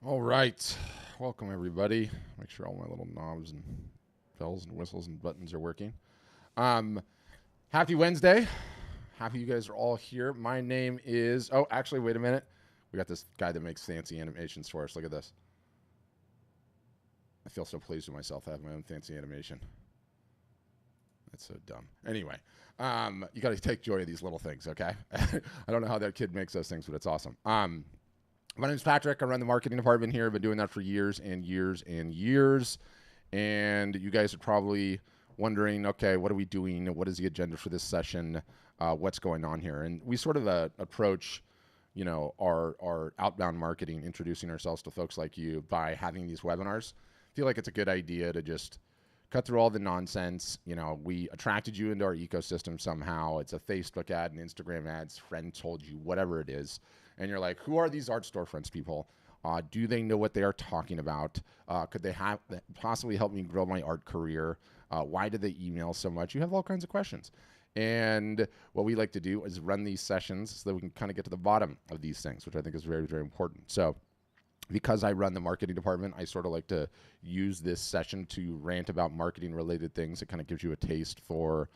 All right. Welcome, everybody. Make sure all my little knobs and bells and whistles and buttons are working. Um, Happy Wednesday. Happy you guys are all here. My name is. Oh, actually, wait a minute. We got this guy that makes fancy animations for us. Look at this. I feel so pleased with myself. I have my own fancy animation. That's so dumb. Anyway, you got to take joy of these little things, okay? I don't know how that kid makes those things, but it's awesome. My name is Patrick. I run the marketing department here. I've been doing that for years and years and years. And you guys are probably wondering, okay, what are we doing? What is the agenda for this session? What's going on here? And we sort of approach, our outbound marketing, introducing ourselves to folks like you by having these webinars. I feel like it's a good idea to just cut through all the nonsense. We attracted you into our ecosystem somehow. It's a Facebook ad, an Instagram ads, friend told you, whatever it is. And you're like, who are these art storefronts people? Do they know what they are talking about? Could they possibly help me grow my art career? Why do they email so much? You have all kinds of questions. And what we like to do is run these sessions so that we can kind of get to the bottom of these things, which I think is very, very important. So because I run the marketing department, I sort of like to use this session to rant about marketing related things. It kind of gives you a taste for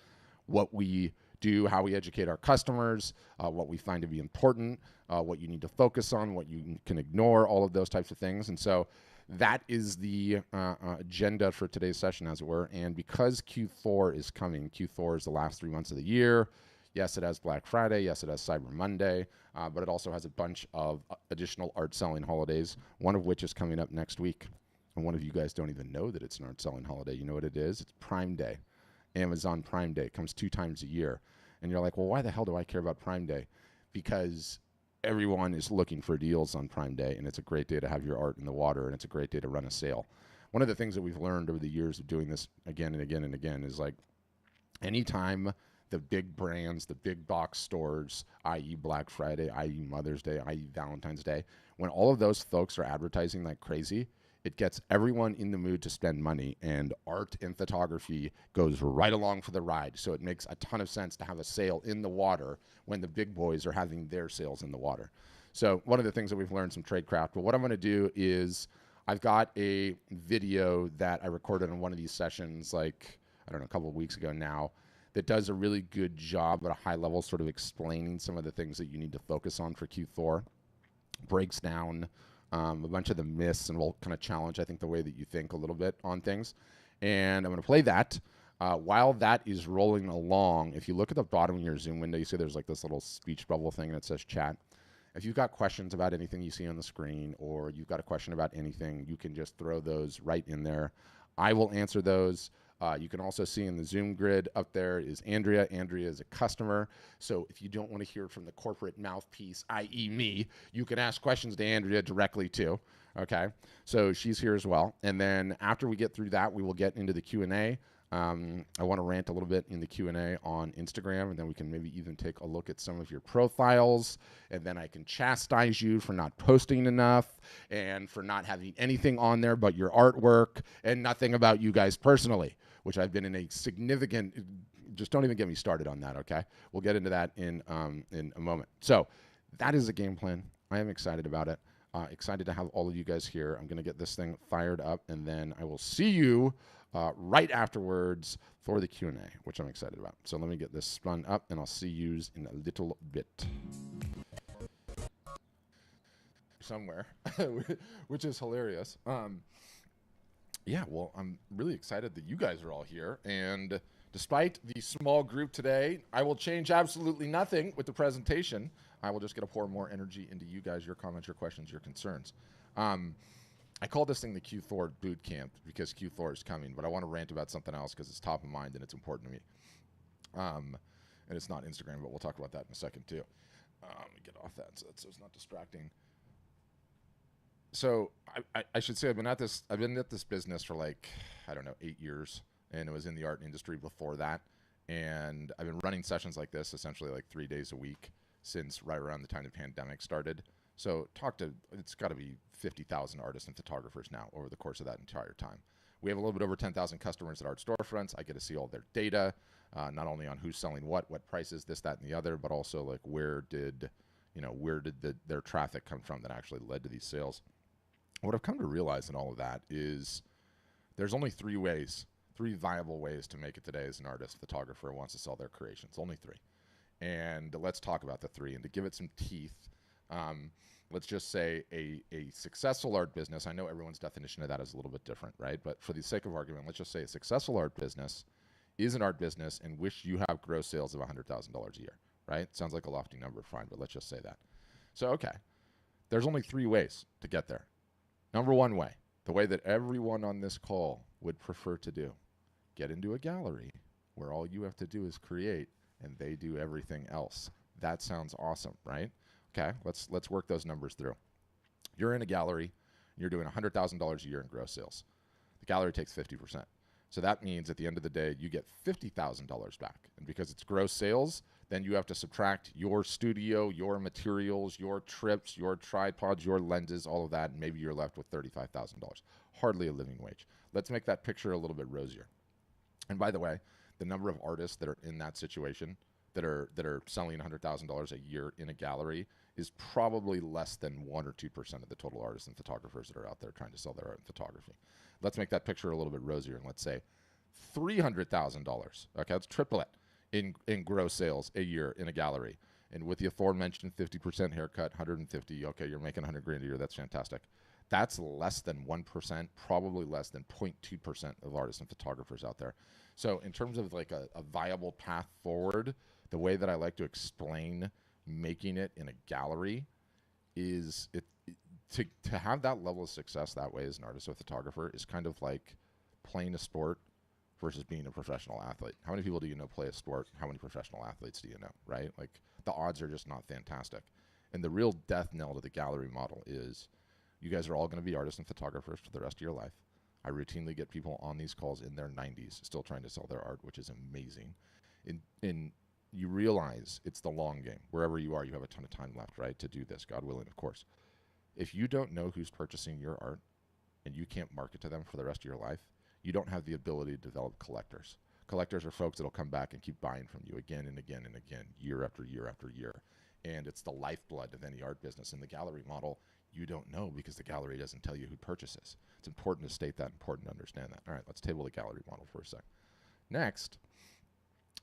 what we do, how we educate our customers, what we find to be important, what you need to focus on, what you can ignore, all of those types of things. And so that is the agenda for today's session, as it were. And because Q4 is coming, Q4 is the last 3 months of the year. Yes, it has Black Friday. Yes, it has Cyber Monday. But it also has a bunch of additional art selling holidays, one of which is coming up next week. And one of you guys don't even know that it's an art selling holiday. You know what it is? It's Prime Day. Amazon Prime Day. It comes 2 times a year. And you're like, well, why the hell do I care about Prime Day? Because everyone is looking for deals on Prime Day, and it's a great day to have your art in the water, and it's a great day to run a sale. One of the things that we've learned over the years of doing this again and again and again is like anytime the big brands, the big box stores, i.e. Black Friday, i.e. Mother's Day, i.e. Valentine's Day, when all of those folks are advertising like crazy, it gets everyone in the mood to spend money, and art and photography goes right along for the ride. So it makes a ton of sense to have a sale in the water when the big boys are having their sales in the water. So one of the things that we've learned some tradecraft, but what I'm going to do is I've got a video that I recorded on one of these sessions, like, I don't know, a couple of weeks ago now, that does a really good job at a high level sort of explaining some of the things that you need to focus on for Q4, breaks down a bunch of the myths, and will kind of challenge, I think, the way that you think a little bit on things. And I'm going to play that. While that is rolling along, if you look at the bottom of your Zoom window, you see there's like this little speech bubble thing that says chat. If you've got questions about anything you see on the screen, or you've got a question about anything, you can just throw those right in there. I will answer those. You can also see in the Zoom grid up there is Andrea. Andrea is a customer. So if you don't want to hear from the corporate mouthpiece, i.e. me, you can ask questions to Andrea directly too. Okay, so she's here as well. And then after we get through that, we will get into the Q&A. I want to rant a little bit in the Q&A on Instagram, and then we can maybe even take a look at some of your profiles, and then I can chastise you for not posting enough and for not having anything on there but your artwork and nothing about you guys personally, which I've been in a significant, just don't even get me started on that, okay? We'll get into that in a moment. So that is the game plan. I am excited about it. Excited to have all of you guys here. I'm going to get this thing fired up, and then I will see you right afterwards for the Q&A, which I'm excited about. So let me get this spun up, and I'll see you in a little bit. Somewhere, which is hilarious. Yeah, well, I'm really excited that you guys are all here. And despite the small group today, I will change absolutely nothing with the presentation. I will just get to pour more energy into you guys, your comments, your questions, your concerns. I call this thing the Q4 boot camp because Q4 is coming, but I want to rant about something else because it's top of mind and it's important to me. And it's not Instagram, but we'll talk about that in a second too. Let me get off that so it's not distracting. So I should say I've been at this business for like, I don't know, 8 years, and it was in the art industry before that. And I've been running sessions like this essentially like 3 days a week since right around the time the pandemic started. So it's got to be 50,000 artists and photographers now over the course of that entire time. We have a little bit over 10,000 customers at art storefronts. I get to see all their data, not only on who's selling what prices, this, that, and the other, but also like where did their traffic come from that actually led to these sales. What I've come to realize in all of that is there's only three viable ways to make it today as an artist, photographer who wants to sell their creations. Only three. And let's talk about the three. And to give it some teeth, um, let's just say a successful art business. I know everyone's definition of that is a little bit different, right? But for the sake of argument, let's just say a successful art business is an art business in which you have gross sales of $100,000 a year, right? Sounds like a lofty number, fine, but let's just say that. So, okay, there's only three ways to get there. Number one way, the way that everyone on this call would prefer to do, get into a gallery where all you have to do is create and they do everything else. That sounds awesome, right? Okay, let's work those numbers through. You're in a gallery, you're doing $100,000 a year in gross sales. The gallery takes 50%. So that means at the end of the day, you get $50,000 back. And because it's gross sales, then you have to subtract your studio, your materials, your trips, your tripods, your lenses, all of that, and maybe you're left with $35,000. Hardly a living wage. Let's make that picture a little bit rosier. And by the way, the number of artists that are in that situation that are selling $100,000 a year in a gallery is probably less than 1 or 2% of the total artists and photographers that are out there trying to sell their art and photography. Let's make that picture a little bit rosier, and let's say $300,000. Okay, let's triple it in gross sales a year in a gallery. And with the aforementioned 50% haircut, 150, okay, you're making 100 grand a year. That's fantastic. That's less than 1%, probably less than 0.2% of artists and photographers out there. So in terms of like a viable path forward, the way that I like to explain making it in a gallery is to have that level of success that way as an artist or photographer is kind of like playing a sport versus being a professional athlete. How many people do you know play a sport? How many professional athletes do you know, right? Like the odds are just not fantastic. And the real death knell to the gallery model is you guys are all going to be artists and photographers for the rest of your life. I routinely get people on these calls in their 90s still trying to sell their art, which is amazing. And you realize it's the long game. Wherever you are, you have a ton of time left, right, to do this, God willing, of course. If you don't know who's purchasing your art and you can't market to them for the rest of your life, you don't have the ability to develop collectors. Collectors are folks that will come back and keep buying from you again and again and again, year after year after year. And it's the lifeblood of any art business. In the gallery model, you don't know because the gallery doesn't tell you who purchases. It's important to state that, important to understand that. All right, let's table the gallery model for a sec. Next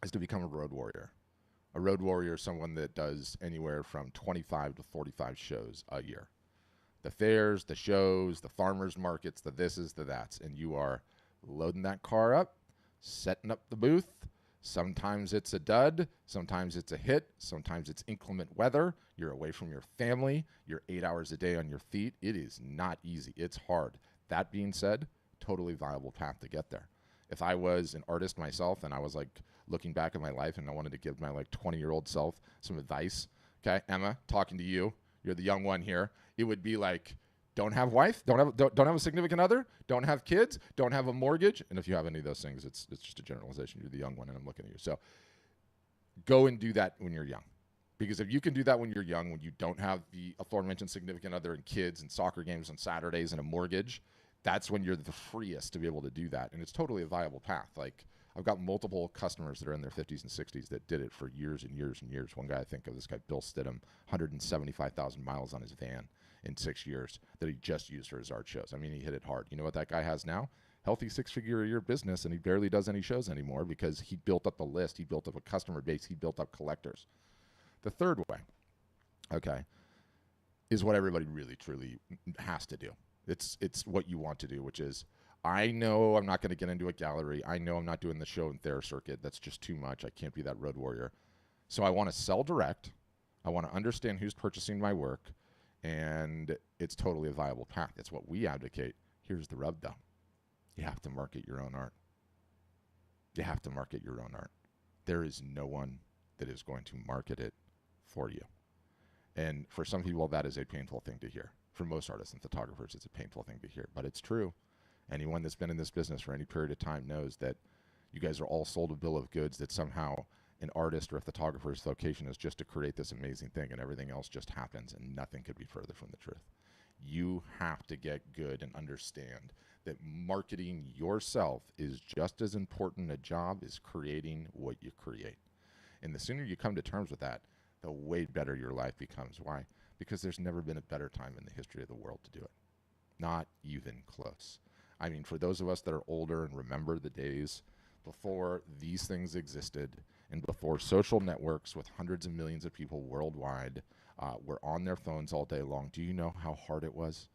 is to become a road warrior. A road warrior is someone that does anywhere from 25 to 45 shows a year. The fairs, the shows, the farmers markets, the thises, the that's, and you are loading that car up, setting up the booth. Sometimes it's a dud, sometimes it's a hit, sometimes it's inclement weather. You're away from your family, you're 8 hours a day on your feet. It is not easy, it's hard. That being said, totally viable path to get there. If I was an artist myself and I was like looking back at my life and I wanted to give my like 20-year-old self some advice, okay, Emma, talking to you, you're the young one here, it would be like, don't have wife, don't have a significant other, don't have kids, don't have a mortgage. And if you have any of those things, it's just a generalization. You're the young one and I'm looking at you. So go and do that when you're young. Because if you can do that when you're young, when you don't have the aforementioned significant other and kids and soccer games on Saturdays and a mortgage, that's when you're the freest to be able to do that. And it's totally a viable path. Like I've got multiple customers that are in their 50s and 60s that did it for years and years and years. One guy I think of, this guy, Bill Stidham, 175,000 miles on his van in 6 years that he just used for his art shows. I mean, he hit it hard. You know what that guy has now? Healthy 6-figure a year business, and he barely does any shows anymore because he built up the list. He built up a customer base. He built up collectors. The third way, okay, is what everybody really, truly has to do. It's what you want to do, which is, I know I'm not going to get into a gallery. I know I'm not doing the show and fair circuit. That's just too much. I can't be that road warrior. So I want to sell direct. I want to understand who's purchasing my work. And it's totally a viable path. It's what we advocate. Here's the rub, though. You have to market your own art. You have to market your own art. There is no one that is going to market it for you. And for some people, that is a painful thing to hear. For most artists and photographers, it's a painful thing to hear. But it's true. Anyone that's been in this business for any period of time knows that you guys are all sold a bill of goods that somehow an artist or a photographer's vocation is just to create this amazing thing and everything else just happens, and nothing could be further from the truth. You have to get good and understand that marketing yourself is just as important a job as creating what you create. And the sooner you come to terms with that, the way better your life becomes. Why? Because there's never been a better time in the history of the world to do it. Not even close. I mean, for those of us that are older and remember the days before these things existed and before social networks with hundreds of millions of people worldwide were on their phones all day long, do you know how hard it was?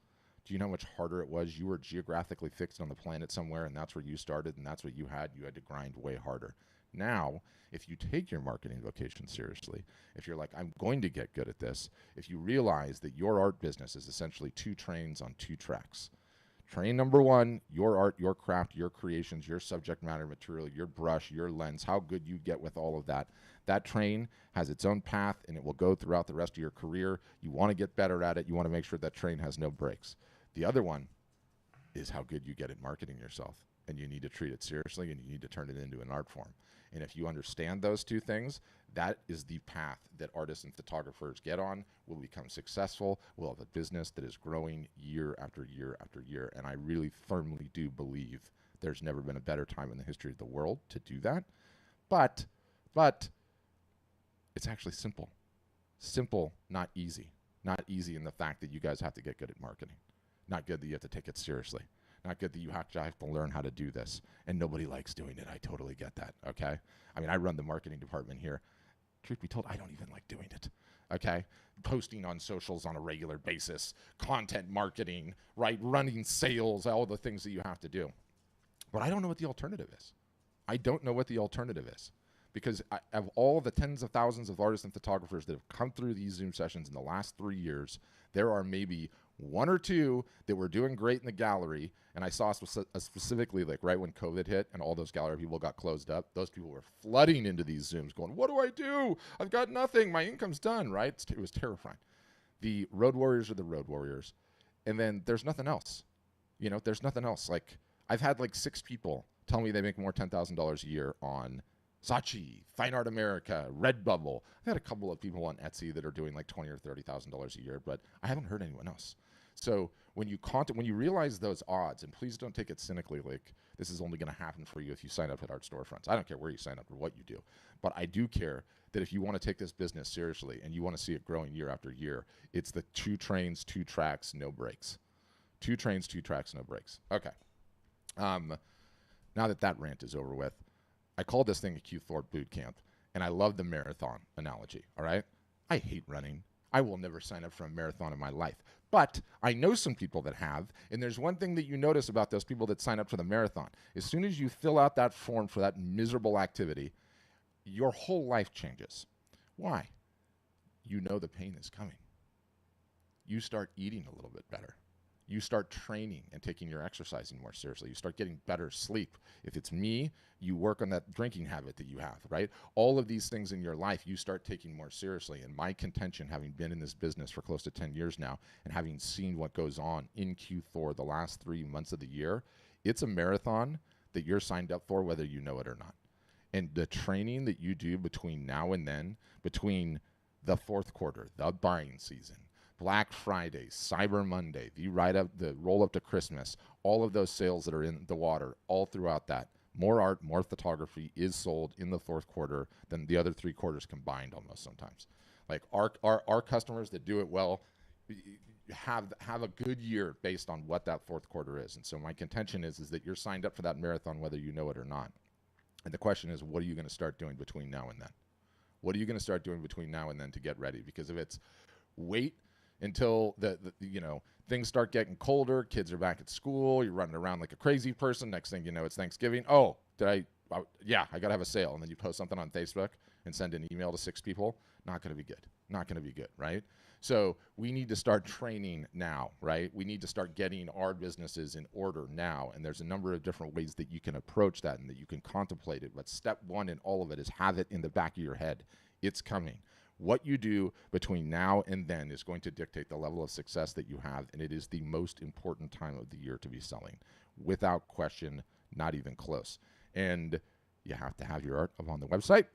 Do you know how much harder it was? You were geographically fixed on the planet somewhere, and that's where you started, and that's what you had. You had to grind way harder. Now, if you take your marketing vocation seriously, if you're like, I'm going to get good at this, if you realize that your art business is essentially two trains on two tracks. Train number one, your art, your craft, your creations, your subject matter material, your brush, your lens, how good you get with all of that. That train has its own path, and it will go throughout the rest of your career. You want to get better at it. You want to make sure that train has no brakes. The other one is how good you get at marketing yourself. And you need to treat it seriously, and you need to turn it into an art form. And if you understand those two things, that is the path that artists and photographers get on, will become successful, will have a business that is growing year after year after year. And I really firmly do believe there's never been a better time in the history of the world to do that. But it's actually simple. Simple, not easy. Not easy in the fact that you guys have to get good at marketing. Not good that you have to take it seriously. Not good that you have to learn how to do this. And nobody likes doing it. I totally get that, okay? I mean, I run the marketing department here. Truth be told, I don't even like doing it, okay? Posting on socials on a regular basis, content marketing, right? Running sales, all the things that you have to do. But I don't know what the alternative is. I don't know what the alternative is. Because of all the tens of thousands of artists and photographers that have come through these Zoom sessions in the last 3 years, there are maybe one or two that were doing great in the gallery. And I saw specifically, like right when COVID hit and all those gallery people got closed up, those people were flooding into these Zooms going, what do I do? I've got nothing. My income's done, right? It was terrifying. The road warriors are the road warriors. And then there's nothing else. You know, there's nothing else. Like, I've had like 6 people tell me they make more $10,000 a year on Saatchi, Fine Art America, Redbubble. I've had a couple of people on Etsy that are doing like $20,000 or $30,000 a year, but I haven't heard anyone else. So when you realize those odds, and please don't take it cynically, like this is only going to happen for you if you sign up at art storefronts. I don't care where you sign up or what you do, but I do care that if you want to take this business seriously and you want to see it growing year after year, it's the 2 trains, 2 tracks, no brakes. 2 trains, 2 tracks, no brakes. Okay. Now that rant is over with, I call this thing a Q Thorpe boot camp, and I love the marathon analogy, all right? I hate running. I will never sign up for a marathon in my life. But I know some people that have, and there's one thing that you notice about those people that sign up for the marathon. As soon as you fill out that form for that miserable activity, your whole life changes. Why? You know the pain is coming. You start eating a little bit better. You start training and taking your exercising more seriously. You start getting better sleep. If it's me, you work on that drinking habit that you have, right? All of these things in your life, you start taking more seriously. And my contention, having been in this business for close to 10 years now, and having seen what goes on in Q4 the last 3 months of the year, it's a marathon that you're signed up for whether you know it or not. And the training that you do between now and then, between the fourth quarter, the buying season, Black Friday, Cyber Monday, the roll up to Christmas, all of those sales that are in the water, all throughout that. More art, more photography is sold in the fourth quarter than the other 3 quarters combined almost sometimes. Like our customers that do it well have a good year based on what that fourth quarter is. And so my contention is that you're signed up for that marathon whether you know it or not. And the question is, what are you going to start doing between now and then? What are you going to start doing between now and then to get ready? Because if it's wait until the things start getting colder, kids are back at school, you're running around like a crazy person, next thing you know it's Thanksgiving. I gotta have a sale. And then you post something on Facebook and send an email to 6 people. Not gonna be good, right? So we need to start training now, right? We need to start getting our businesses in order now. And there's a number of different ways that you can approach that and that you can contemplate it. But step 1 in all of it is have it in the back of your head. It's coming. What you do between now and then is going to dictate the level of success that you have, and it is the most important time of the year to be selling. Without question, not even close. And you have to have your art up on the website.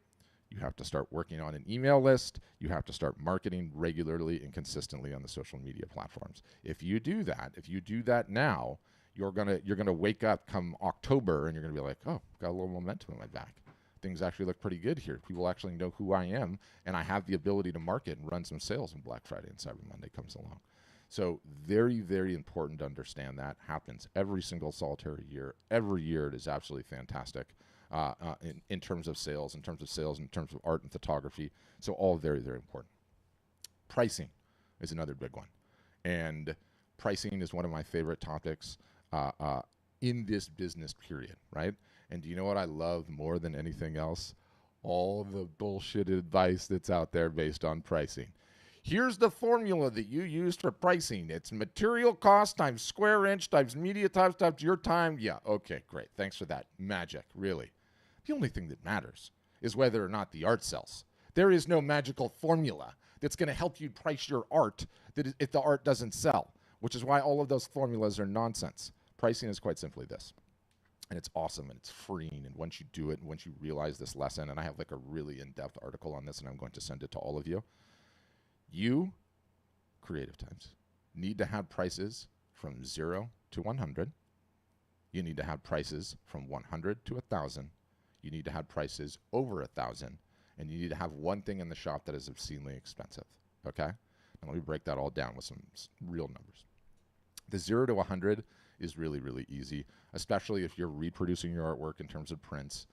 You have to start working on an email list. You have to start marketing regularly and consistently on the social media platforms. If you do that now, you're gonna wake up come October and you're gonna be like, oh, got a little momentum in my back. Things actually look pretty good here. People actually know who I am, and I have the ability to market and run some sales when Black Friday and Cyber Monday comes along. So very, very important to understand that. Happens every single solitary year. Every year it is absolutely fantastic in terms of sales, in terms of art and photography. So all very, very important. Pricing is another big one. And pricing is one of my favorite topics in this business period, right? And do you know what I love more than anything else? All the bullshit advice that's out there based on pricing. Here's the formula that you use for pricing. It's material cost times square inch times media times your time. Yeah, okay, great. Thanks for that. Magic, really. The only thing that matters is whether or not the art sells. There is no magical formula that's going to help you price your art if the art doesn't sell, which is why all of those formulas are nonsense. Pricing is quite simply this. And it's awesome and it's freeing. And once you do it and once you realize this lesson, and I have like a really in-depth article on this and I'm going to send it to all of you. You, creative types, need to have prices from 0 to 100. You need to have prices from 100 to 1,000. You need to have prices over 1,000. And you need to have one thing in the shop that is obscenely expensive. Okay? Now let me break that all down with some real numbers. The 0 to 100 is really, really easy, especially if you're reproducing your artwork in terms of prints.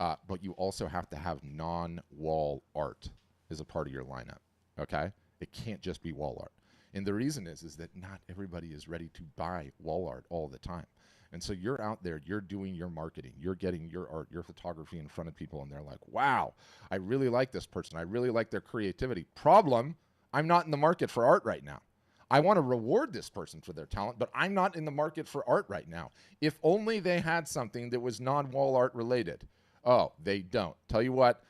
But you also have to have non-wall art as a part of your lineup. Okay? It can't just be wall art. And the reason is that not everybody is ready to buy wall art all the time. And so you're out there, you're doing your marketing, you're getting your art, your photography in front of people, and they're like, wow, I really like this person. I really like their creativity. Problem, I'm not in the market for art right now. I want to reward this person for their talent, but I'm not in the market for art right now. If only they had something that was non-wall art related. Oh, they don't. Tell you what,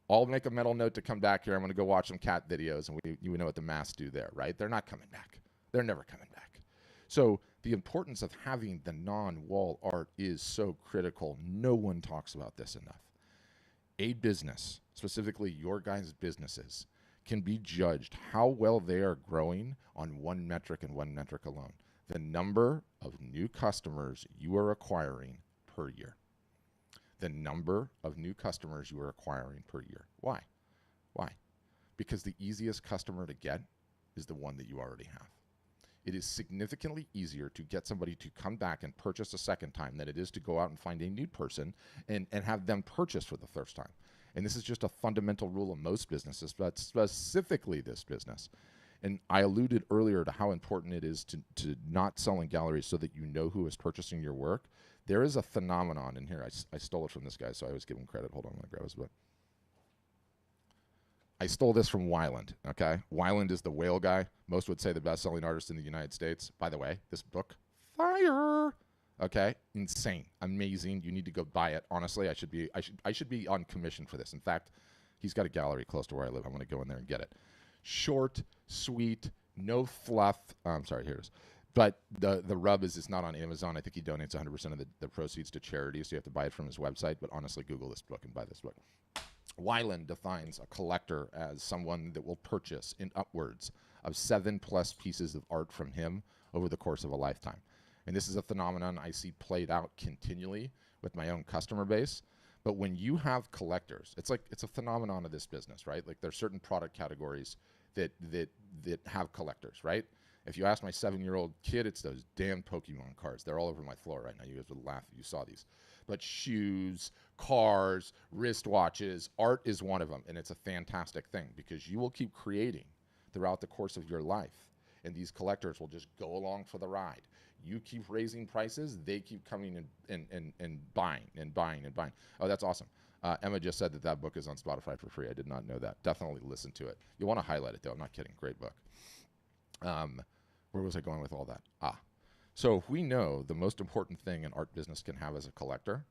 I'll make a mental note to come back here. I'm going to go watch some cat videos, and you know what the masks do there, right? They're not coming back. They're never coming back. So the importance of having the non-wall art is so critical. No one talks about this enough. A business, specifically your guys' businesses, can be judged how well they are growing on one metric and one metric alone. The number of new customers you are acquiring per year. The number of new customers you are acquiring per year. Why? Why? Because the easiest customer to get is the one that you already have. It is significantly easier to get somebody to come back and purchase a second time than it is to go out and find a new person and have them purchase for the first time. And this is just a fundamental rule of most businesses, but specifically this business. And I alluded earlier to how important it is to not sell in galleries so that you know who is purchasing your work. There is a phenomenon in here. I stole it from this guy, so I always give him credit. Hold on, I'm going to grab his book. I stole this from Weiland, okay? Weiland is the whale guy. Most would say the best-selling artist in the United States. By the way, this book, fire, okay? Insane, amazing. You need to go buy it. Honestly, I should be on commission for this. In fact, he's got a gallery close to where I live. I'm going to go in there and get it. Short, sweet, no fluff. I'm sorry, here it is. But the rub is it's not on Amazon. I think he donates 100% of the proceeds to charities, so you have to buy it from his website. But honestly, Google this book and buy this book. Weiland defines a collector as someone that will purchase in upwards of 7+ pieces of art from him over the course of a lifetime. And this is a phenomenon I see played out continually with my own customer base. But when you have collectors, it's a phenomenon of this business, right? Like there's certain product categories that have collectors, right? If you ask my 7-year-old kid, it's those damn Pokemon cards. They're all over my floor right now. You guys would laugh if you saw these. But shoes, cars, wristwatches, art is one of them. And it's a fantastic thing because you will keep creating throughout the course of your life. And these collectors will just go along for the ride. You keep raising prices, they keep coming and buying and buying and buying. Oh, that's awesome. Emma just said that book is on Spotify for free. I did not know that. Definitely listen to it. You want to highlight it, though. I'm not kidding. Great book. Where was I going with all that? So if we know the most important thing an art business can have as a collector,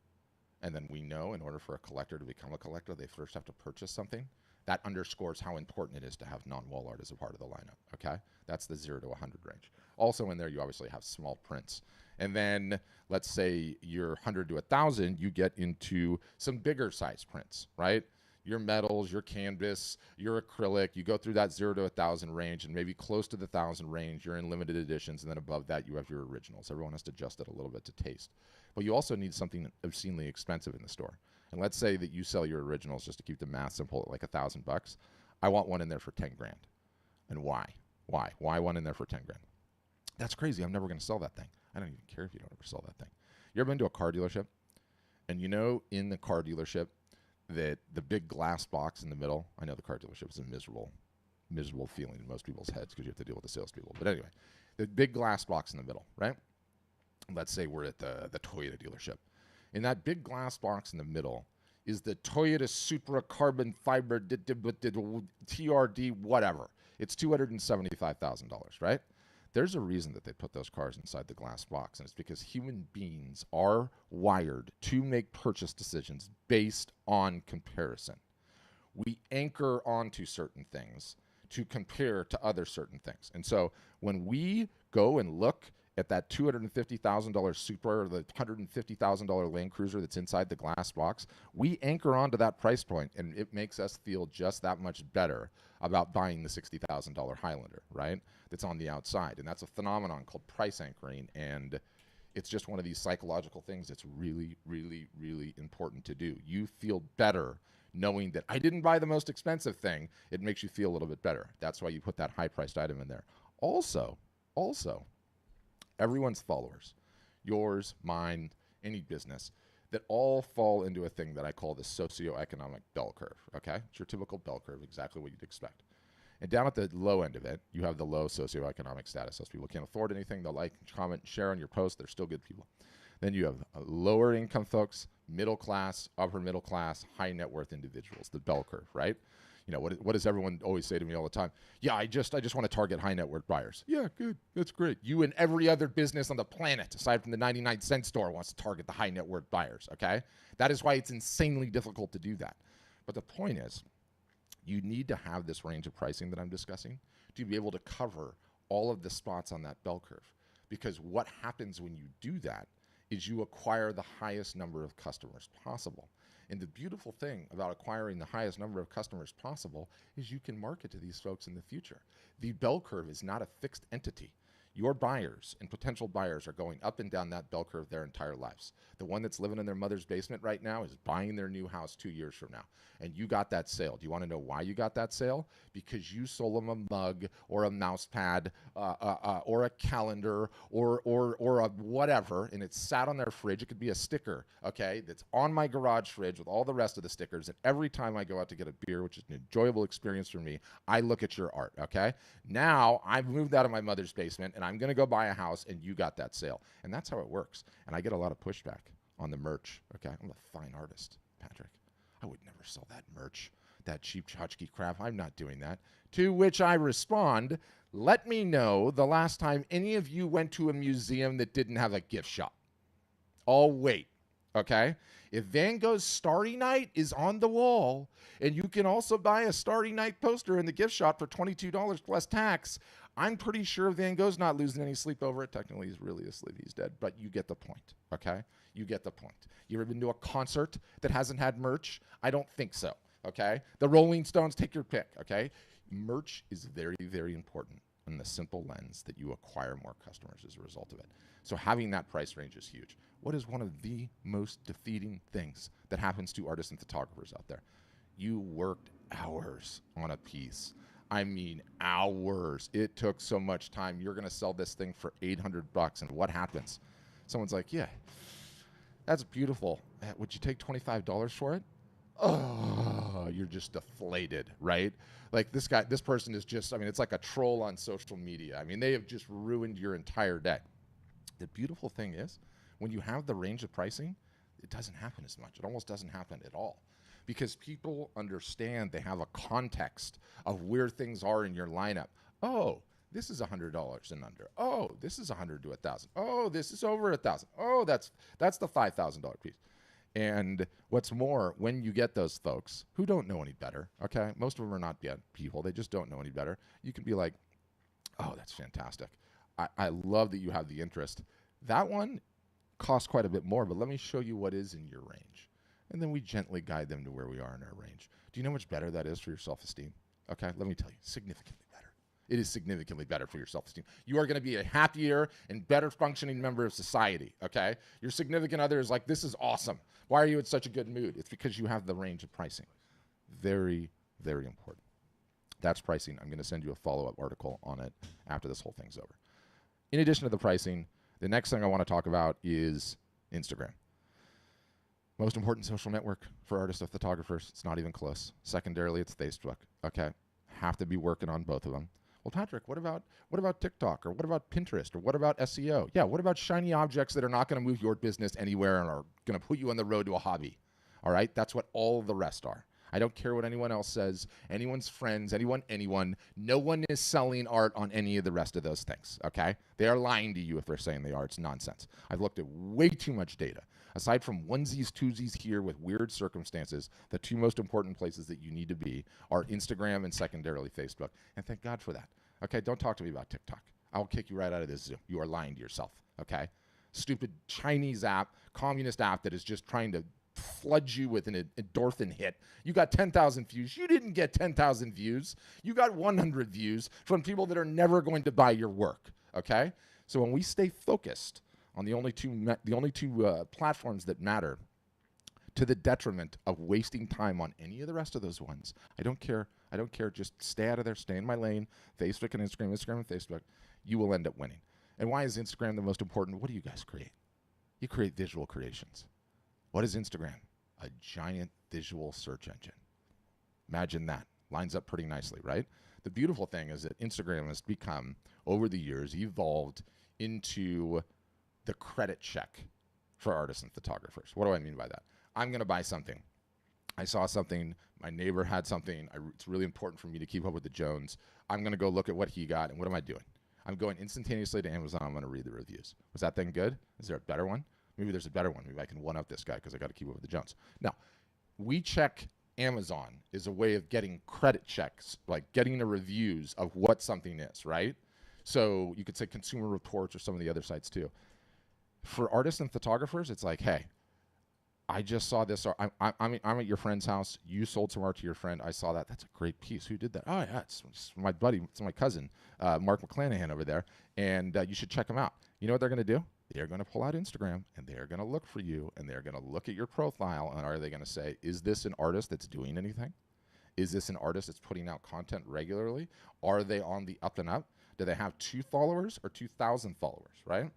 and then we know in order for a collector to become a collector, they first have to purchase something, that underscores how important it is to have non-wall art as a part of the lineup, okay? That's the 0 to 100 range. Also in there, you obviously have small prints. And then let's say you're 100 to 1,000, you get into some bigger size prints, right? Your metals, your canvas, your acrylic, you go through that 0 to 1,000 range, and maybe close to the 1,000 range, you're in limited editions, and then above that, you have your originals. Everyone has to adjust it a little bit to taste. But you also need something obscenely expensive in the store. And let's say that you sell your originals, just to keep the math simple, at like $1,000. I want one in there for 10 grand. And why? Why one in there for 10 grand? That's crazy. I'm never going to sell that thing. I don't even care if you don't ever sell that thing. You ever been to a car dealership? And you know, in the car dealership, that the big glass box in the middle, I know the car dealership is a miserable feeling in most people's heads because you have to deal with the salespeople. But anyway, the big glass box in the middle, right? Let's say we're at the Toyota dealership. In that big glass box in the middle is the Toyota Supra carbon fiber TRD whatever. It's $275,000, right? There's a reason that they put those cars inside the glass box, and it's because human beings are wired to make purchase decisions based on comparison. We anchor onto certain things to compare to other certain things. And so when we go and look at that $250,000 Supra or the $150,000 Land Cruiser that's inside the glass box, we anchor onto that price point, and it makes us feel just that much better about buying the $60,000 Highlander, right? That's on the outside. And that's a phenomenon called price anchoring, and it's just one of these psychological things that's really, really, really important to do. You feel better knowing that I didn't buy the most expensive thing. It makes you feel a little bit better. That's why you put that high-priced item in there. Also, everyone's followers, yours, mine, any business, that all fall into a thing that I call the socioeconomic bell curve, okay? It's your typical bell curve, exactly what you'd expect. And down at the low end of it, you have the low socioeconomic status. Those people can't afford anything. They'll like, comment, share on your post. They're still good people. Then you have lower income folks, middle class, upper middle class, high net worth individuals, the bell curve, right? You know, what does everyone always say to me all the time? Yeah, I just want to target high net worth buyers. Yeah, good. That's great. You and every other business on the planet, aside from the 99-cent store, wants to target the high net worth buyers, okay? That is why it's insanely difficult to do that. But the point is, you need to have this range of pricing that I'm discussing to be able to cover all of the spots on that bell curve. Because what happens when you do that is you acquire the highest number of customers possible. And the beautiful thing about acquiring the highest number of customers possible is you can market to these folks in the future. The bell curve is not a fixed entity. Your buyers and potential buyers are going up and down that bell curve their entire lives. The one that's living in their mother's basement right now is buying their new house 2 years from now. And you got that sale. Do you want to know why you got that sale? Because you sold them a mug or a mouse pad or a calendar or a whatever, and it sat on their fridge. It could be a sticker, okay, that's on my garage fridge with all the rest of the stickers. And every time I go out to get a beer, which is an enjoyable experience for me, I look at your art, okay? Now I've moved out of my mother's basement, and I'm going to go buy a house, and you got that sale. And that's how it works. And I get a lot of pushback on the merch, okay? I'm a fine artist, Patrick. I would never sell that merch, that cheap tchotchke crap. I'm not doing that. To which I respond, let me know the last time any of you went to a museum that didn't have a gift shop. I'll wait, okay? If Van Gogh's Starry Night is on the wall, and you can also buy a Starry Night poster in the gift shop for $22 plus tax, I'm pretty sure Van Gogh's not losing any sleep over it. Technically, he's really asleep. He's dead. But you get the point, okay? You get the point. You ever been to a concert that hasn't had merch? I don't think so, okay? The Rolling Stones, take your pick, okay? Merch is very, very important in the simple lens that you acquire more customers as a result of it. So having that price range is huge. What is one of the most defeating things that happens to artists and photographers out there? You worked hours on a piece. I mean, hours. It took so much time. You're going to sell this thing for $800, and what happens? Someone's like, yeah, that's beautiful. Would you take $25 for it? Oh, you're just deflated, right? Like this person is just, I mean, it's like a troll on social media. I mean, they have just ruined your entire day. The beautiful thing is, when you have the range of pricing, it doesn't happen as much. It almost doesn't happen at all. Because people understand, they have a context of where things are in your lineup. Oh, this is $100 and under. Oh, this is $100 to $1,000. Oh, this is over $1,000. Oh, that's the $5,000 piece. And what's more, when you get those folks who don't know any better, okay, most of them are not yet people, they just don't know any better, you can be like, oh, that's fantastic. I love that you have the interest. That one costs quite a bit more, but let me show you what is in your range. And then we gently guide them to where we are in our range. Do you know how much better that is for your self-esteem? Okay, let me tell you, significantly better. It is significantly better for your self-esteem. You are going to be a happier and better functioning member of society, okay? Your significant other is like, this is awesome. Why are you in such a good mood? It's because you have the range of pricing. Very, very important. That's pricing. I'm going to send you a follow-up article on it after this whole thing's over. In addition to the pricing, the next thing I want to talk about is Instagram. Most important social network for artists and photographers. It's not even close. Secondarily, it's Facebook. Okay, have to be working on both of them. Well, Patrick, what about TikTok, or what about Pinterest, or what about SEO? Yeah, what about shiny objects that are not going to move your business anywhere and are going to put you on the road to a hobby? All right, that's what all the rest are. I don't care what anyone else says, anyone's friends, anyone. No one is selling art on any of the rest of those things, okay? They are lying to you if they're saying they are. It's nonsense. I've looked at way too much data. Aside from onesies, twosies here with weird circumstances, the two most important places that you need to be are Instagram and secondarily Facebook. And thank God for that. Okay, don't talk to me about TikTok. I'll kick you right out of this Zoom. You are lying to yourself, okay? Stupid Chinese app, communist app that is just trying to flood you with an endorphin hit. You got 10,000 views. You didn't get 10,000 views. You got 100 views from people that are never going to buy your work, okay? So when we stay focused on the only two platforms that matter, to the detriment of wasting time on any of the rest of those ones, I don't care. Just stay out of there. Stay in my lane. Facebook and Instagram and Facebook. You will end up winning. And why is Instagram the most important? What do you guys create? You create visual creations. What is Instagram? A giant visual search engine. Imagine that. Lines up pretty nicely, right? The beautiful thing is that Instagram has become, over the years, evolved into the credit check for artists and photographers. What do I mean by that? I'm going to buy something. I saw something. My neighbor had something. It's really important for me to keep up with the Jones. I'm going to go look at what he got, and what am I doing? I'm going instantaneously to Amazon. I'm going to read the reviews. Was that thing good? Is there a better one? Maybe there's a better one. Maybe I can one-up this guy because I got to keep up with the Jones. Now, we check Amazon is a way of getting credit checks, like getting the reviews of what something is, right? So you could say Consumer Reports or some of the other sites too. For artists and photographers, it's like, hey, I just saw this. I'm at your friend's house. You sold some art to your friend. I saw that. That's a great piece. Who did that? Oh, yeah, it's my buddy. It's my cousin, Mark McClanahan over there. And you should check him out. You know what they're going to do? They're going to pull out Instagram, and they're going to look for you, and they're going to look at your profile, and are they going to say, is this an artist that's doing anything? Is this an artist that's putting out content regularly? Are they on the up and up? Do they have 2 followers or 2,000 followers, right?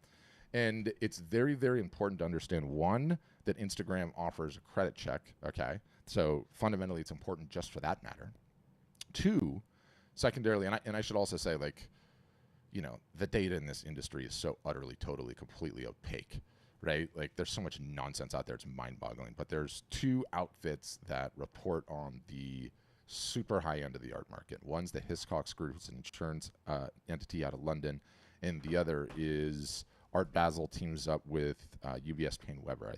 And it's very, very important to understand, one, that Instagram offers a credit check, okay? So fundamentally, it's important just for that matter. 2, secondarily, and I should also say, like, you know, the data in this industry is so utterly, totally, completely opaque, right? Like, there's so much nonsense out there, it's mind-boggling. But there's 2 outfits that report on the super high end of the art market. One's the Hiscox Group, it's an insurance entity out of London, and the other is Art Basel teams up with UBS Payne Weber, I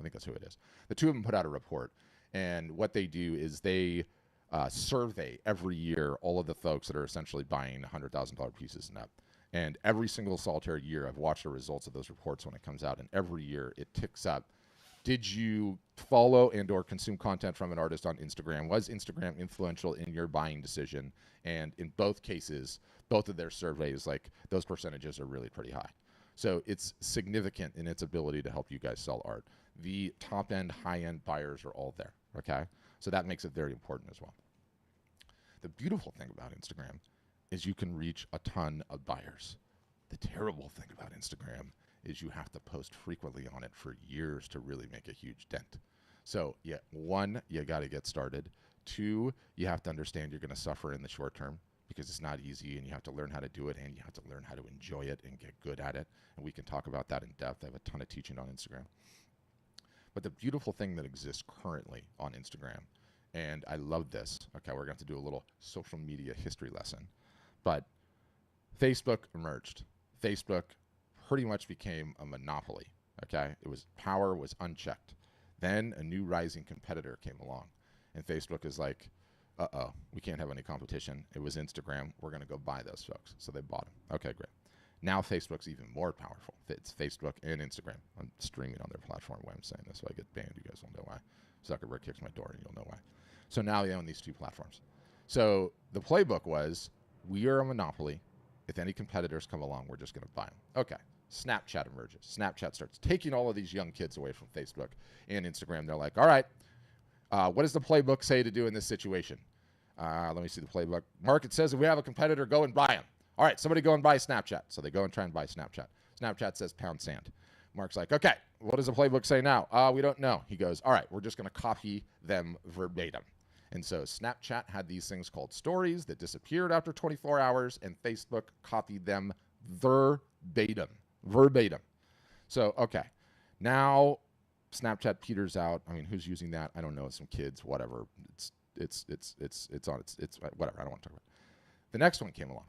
think that's who it is. The 2 of them put out a report, and what they do is they survey every year all of the folks that are essentially buying $100,000 pieces and up. And every single solitary year, I've watched the results of those reports when it comes out, and every year it ticks up. Did you follow and or consume content from an artist on Instagram? Was Instagram influential in your buying decision? And in both cases, both of their surveys, like, those percentages are really pretty high. So it's significant in its ability to help you guys sell art. The top-end, high-end buyers are all there, okay? So that makes it very important as well. The beautiful thing about Instagram is you can reach a ton of buyers. The terrible thing about Instagram is you have to post frequently on it for years to really make a huge dent. So, yeah, 1, you got to get started. 2, you have to understand you're going to suffer in the short term because it's not easy, and you have to learn how to do it, and you have to learn how to enjoy it and get good at it. And we can talk about that in depth. I have a ton of teaching on Instagram. But the beautiful thing that exists currently on Instagram, and I love this, okay, we're going to have to do a little social media history lesson, but Facebook emerged. Facebook pretty much became a monopoly, okay? Power was unchecked. Then a new rising competitor came along, and Facebook is like, uh-oh, we can't have any competition. It was Instagram. We're going to go buy those folks. So they bought them. Okay, great. Now Facebook's even more powerful. It's Facebook and Instagram. I'm streaming on their platform while I'm saying this, so I get banned. You guys will know why. Zuckerberg kicks my door, and you'll know why. So now they own these 2 platforms. So the playbook was, we are a monopoly. If any competitors come along, we're just going to buy them. Okay. Snapchat emerges. Snapchat starts taking all of these young kids away from Facebook and Instagram. They're like, all right, what does the playbook say to do in this situation? Let me see the playbook. Market says if we have a competitor, go and buy them. All right, somebody go and buy Snapchat. So they go and try and buy Snapchat. Snapchat says pound sand. Mark's like, okay, what does the playbook say now? We don't know. He goes, all right, we're just going to copy them verbatim. And so Snapchat had these things called stories that disappeared after 24 hours, and Facebook copied them verbatim. So, okay, now Snapchat peters out. I mean, who's using that? I don't know. Some kids, whatever. It's whatever. I don't want to talk about it. The next one came along.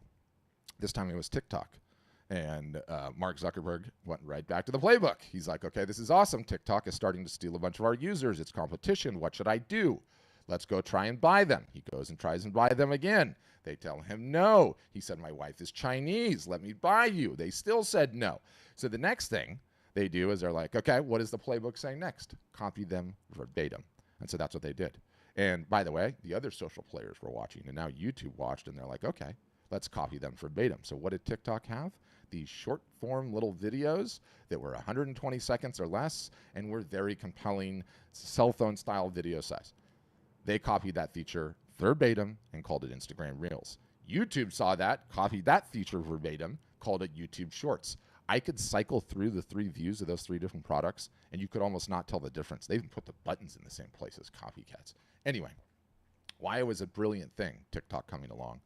This time it was TikTok. And Mark Zuckerberg went right back to the playbook. He's like, okay, this is awesome. TikTok is starting to steal a bunch of our users. It's competition. What should I do? Let's go try and buy them. He goes and tries and buy them again. They tell him no. He said, my wife is Chinese. Let me buy you. They still said no. So the next thing they do is they're like, okay, what is the playbook saying next? Copy them verbatim. And so that's what they did. And by the way, the other social players were watching, and now YouTube watched, and they're like, okay, let's copy them verbatim. So what did TikTok have? These short form little videos that were 120 seconds or less and were very compelling cell phone style video size. They copied that feature verbatim and called it Instagram Reels. YouTube saw that, copied that feature verbatim, called it YouTube Shorts. I could cycle through the 3 views of those 3 different products, and you could almost not tell the difference. They even put the buttons in the same place as copycats. Anyway, why it was a brilliant thing, TikTok coming along,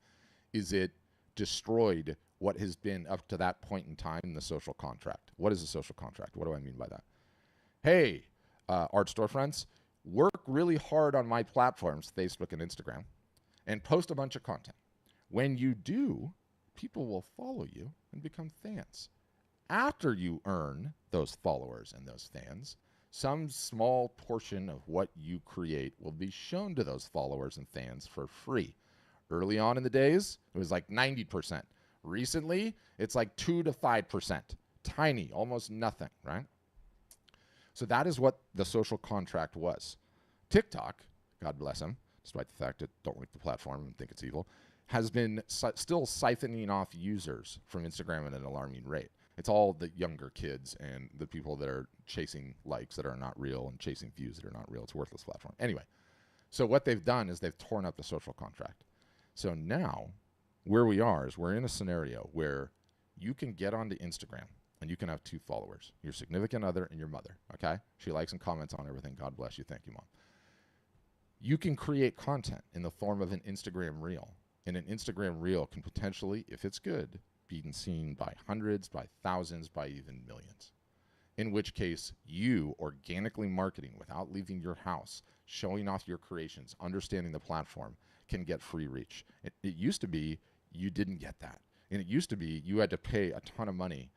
is it destroyed what has been up to that point in time in the social contract. What is a social contract? What do I mean by that? Hey, art store friends, work really hard on my platforms, Facebook and Instagram, and post a bunch of content. When you do, people will follow you and become fans. After you earn those followers and those fans, some small portion of what you create will be shown to those followers and fans for free. Early on in the days, it was like 90%. Recently, it's like 2 to 5%. Tiny, almost nothing, right? So that is what the social contract was. TikTok, God bless them, despite the fact that don't like the platform and think it's evil, has been still siphoning off users from Instagram at an alarming rate. It's all the younger kids and the people that are chasing likes that are not real and chasing views that are not real. It's a worthless platform. Anyway, so what they've done is they've torn up the social contract. So now where we are is we're in a scenario where you can get onto Instagram and you can have 2 followers, your significant other and your mother, okay? She likes and comments on everything. God bless you. Thank you, Mom. You can create content in the form of an Instagram reel. And an Instagram reel can potentially, if it's good, be seen by hundreds, by thousands, by even millions. In which case, you organically marketing without leaving your house, showing off your creations, understanding the platform, can get free reach. It used to be you didn't get that. And it used to be you had to pay a ton of money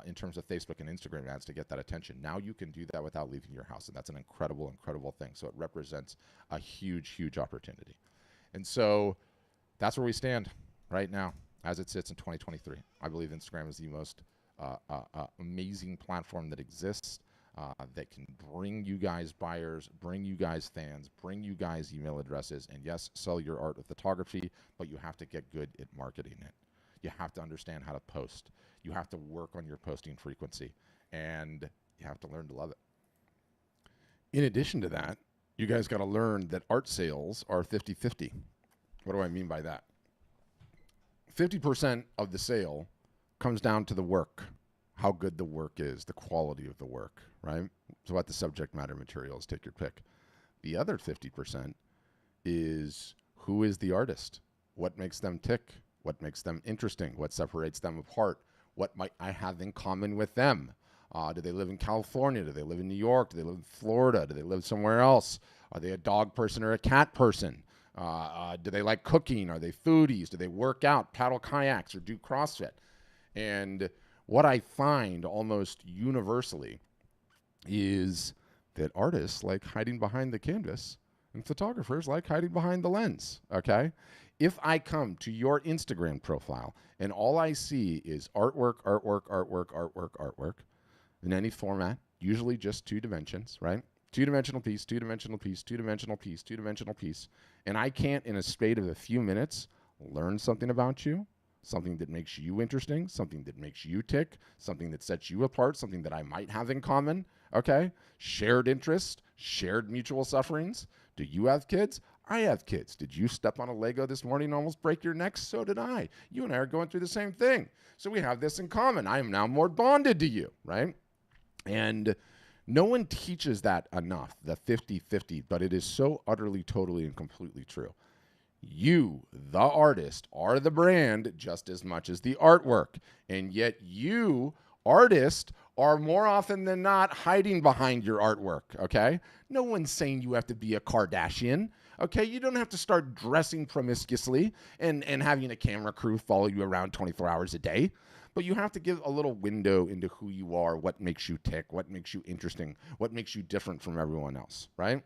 in terms of Facebook and Instagram ads to get that attention. Now you can do that without leaving your house, and that's an incredible, incredible thing. So it represents a huge, huge opportunity. And so that's where we stand right now as it sits in 2023. I believe Instagram is the most amazing platform that exists that can bring you guys buyers, bring you guys fans, bring you guys email addresses, and yes, sell your art with photography, but you have to get good at marketing it. You have to understand how to post. You have to work on your posting frequency, and you have to learn to love it. In addition to that, you guys got to learn that art sales are 50-50. What do I mean by that? 50% of the sale comes down to the work, how good the work is, the quality of the work, right? So what the subject matter materials, take your pick. The other 50% is who is the artist? What makes them tick? What makes them interesting? What separates them apart? What might I have in common with them? Do they live in California? Do they live in New York? Do they live in Florida? Do they live somewhere else? Are they a dog person or a cat person? Do they like cooking? Are they foodies? Do they work out, paddle kayaks, or do CrossFit? And what I find almost universally is that artists like hiding behind the canvas and photographers like hiding behind the lens, okay? If I come to your Instagram profile and all I see is artwork, artwork, artwork, artwork, artwork in any format, usually just 2 dimensions, right? 2-dimensional piece, 2-dimensional piece, 2-dimensional piece, 2-dimensional piece, and I can't, in a spate of a few minutes, learn something about you, something that makes you interesting, something that makes you tick, something that sets you apart, something that I might have in common, okay? Shared interest, shared mutual sufferings. Do you have kids? I have kids. Did you step on a Lego this morning and almost break your neck? So did I. You and I are going through the same thing. So we have this in common. I am now more bonded to you, right? And no one teaches that enough, the 50-50, but it is so utterly, totally, and completely true. You, the artist, are the brand just as much as the artwork. And yet you, artist, are more often than not hiding behind your artwork, okay? No one's saying you have to be a Kardashian, okay? You don't have to start dressing promiscuously and having a camera crew follow you around 24 hours a day. But you have to give a little window into who you are, what makes you tick, what makes you interesting, what makes you different from everyone else, right?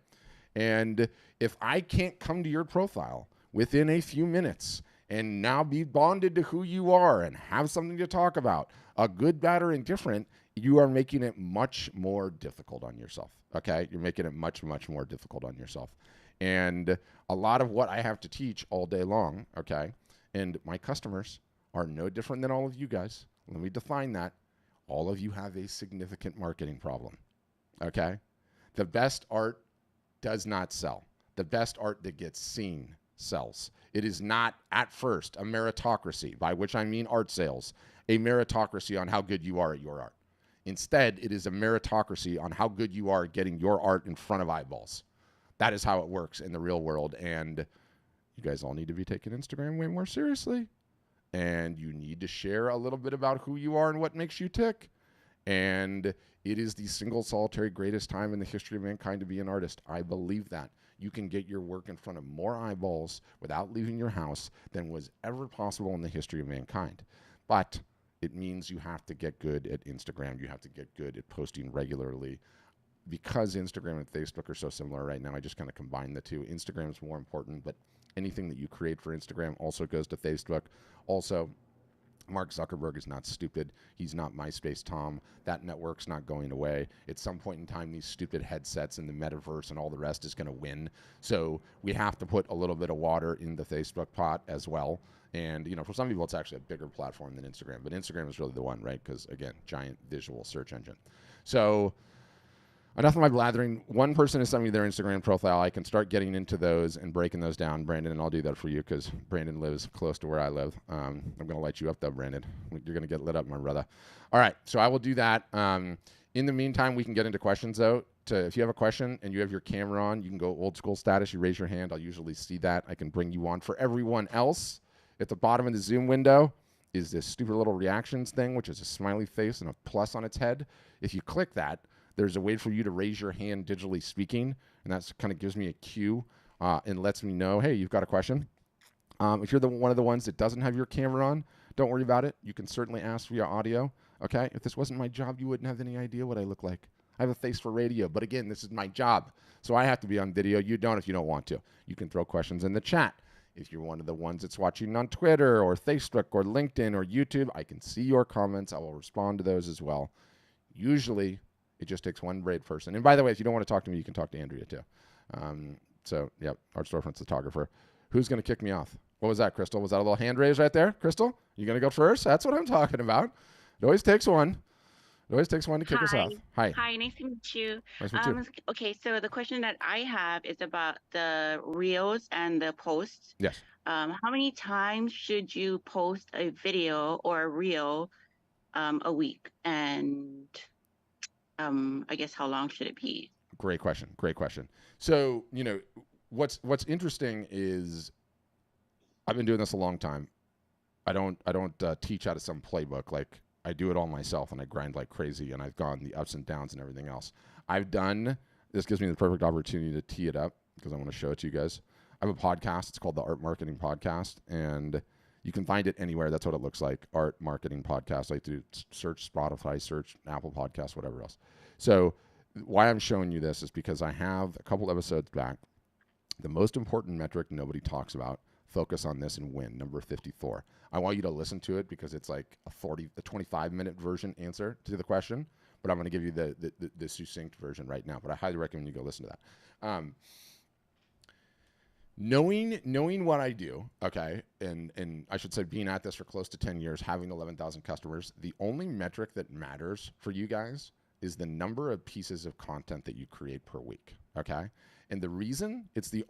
And if I can't come to your profile within a few minutes and now be bonded to who you are and have something to talk about, a good, bad, or indifferent, you are making it much more difficult on yourself, okay? You're making it much, much more difficult on yourself. And a lot of what I have to teach all day long, okay, and my customers are no different than all of you guys. Let me define that. All of you have a significant marketing problem, okay? The best art does not sell. The best art that gets seen sells. It is not at first a meritocracy, by which I mean art sales, a meritocracy on how good you are at your art. Instead, it is a meritocracy on how good you are at getting your art in front of eyeballs. That is how it works in the real world. And you guys all need to be taking Instagram way more seriously. And you need to share a little bit about who you are and what makes you tick. And it is the single solitary greatest time in the history of mankind to be an artist. I believe that. You can get your work in front of more eyeballs without leaving your house than was ever possible in the history of mankind. But it means you have to get good at Instagram. You have to get good at posting regularly. Because Instagram and Facebook are so similar right now, I just kind of combine the two. Instagram is more important, but anything that you create for Instagram also goes to Facebook. Also, Mark Zuckerberg is not stupid. He's not MySpace Tom. That network's not going away. At some point in time, these stupid headsets and the metaverse and all the rest is going to win. So we have to put a little bit of water in the Facebook pot as well. And, you know, for some people, it's actually a bigger platform than Instagram. But Instagram is really the one, right? Because, again, giant visual search engine. So enough of my blathering. One person has sent me their Instagram profile. I can start getting into those and breaking those down, Brandon, and I'll do that for you because Brandon lives close to where I live. I'm going to light you up, though, Brandon. You're going to get lit up, my brother. All right, so I will do that. In the meantime, we can get into questions, though. If you have a question and you have your camera on, you can go old school status. You raise your hand. I'll usually see that. I can bring you on. For everyone else, at the bottom of the Zoom window is this stupid little reactions thing, which is a smiley face and a plus on its head. If you click that, there's a way for you to raise your hand digitally speaking, and that kind of gives me a cue and lets me know, hey, you've got a question. If you're one of the ones that doesn't have your camera on, don't worry about it. You can certainly ask via audio, okay? If this wasn't my job, you wouldn't have any idea what I look like. I have a face for radio, but again, this is my job, so I have to be on video. You don't if you don't want to. You can throw questions in the chat. If you're one of the ones that's watching on Twitter or Facebook or LinkedIn or YouTube, I can see your comments. I will respond to those as well. Usually, it just takes one brave person. And by the way, if you don't want to talk to me, you can talk to Andrea too. So, yep, Art Storefront photographer. Who's going to kick me off? What was that, Crystal? Was that a little hand raise right there? Crystal, you going to go first? That's what I'm talking about. It always takes one. It always takes one to kick us off. Hi. Hi, nice to meet you. Nice to meet you. Okay, so the question that I have is about the reels and the posts. Yes. How many times should you post a video or a reel a week? And I guess how long should it be? Great question. Great question. So, you know, what's interesting is I've been doing this a long time. I don't teach out of some playbook. Like, I do it all myself, and I grind like crazy, and I've gone the ups and downs and everything else. This gives me the perfect opportunity to tee it up because I want to show it to you guys. I have a podcast. It's called the Art Marketing Podcast, and you can find it anywhere. That's what it looks like, Art Marketing Podcast. I do search Spotify, search Apple Podcasts, whatever else. So why I'm showing you this is because I have a couple episodes back. The most important metric nobody talks about, focus on this and win, number 54. I want you to listen to it because it's like a 25-minute version answer to the question, but I'm going to give you the succinct version right now, but I highly recommend you go listen to that. Knowing what I do, okay, and I should say being at this for close to 10 years, having 11,000 customers, the only metric that matters for you guys is the number of pieces of content that you create per week, okay? And the reason it's the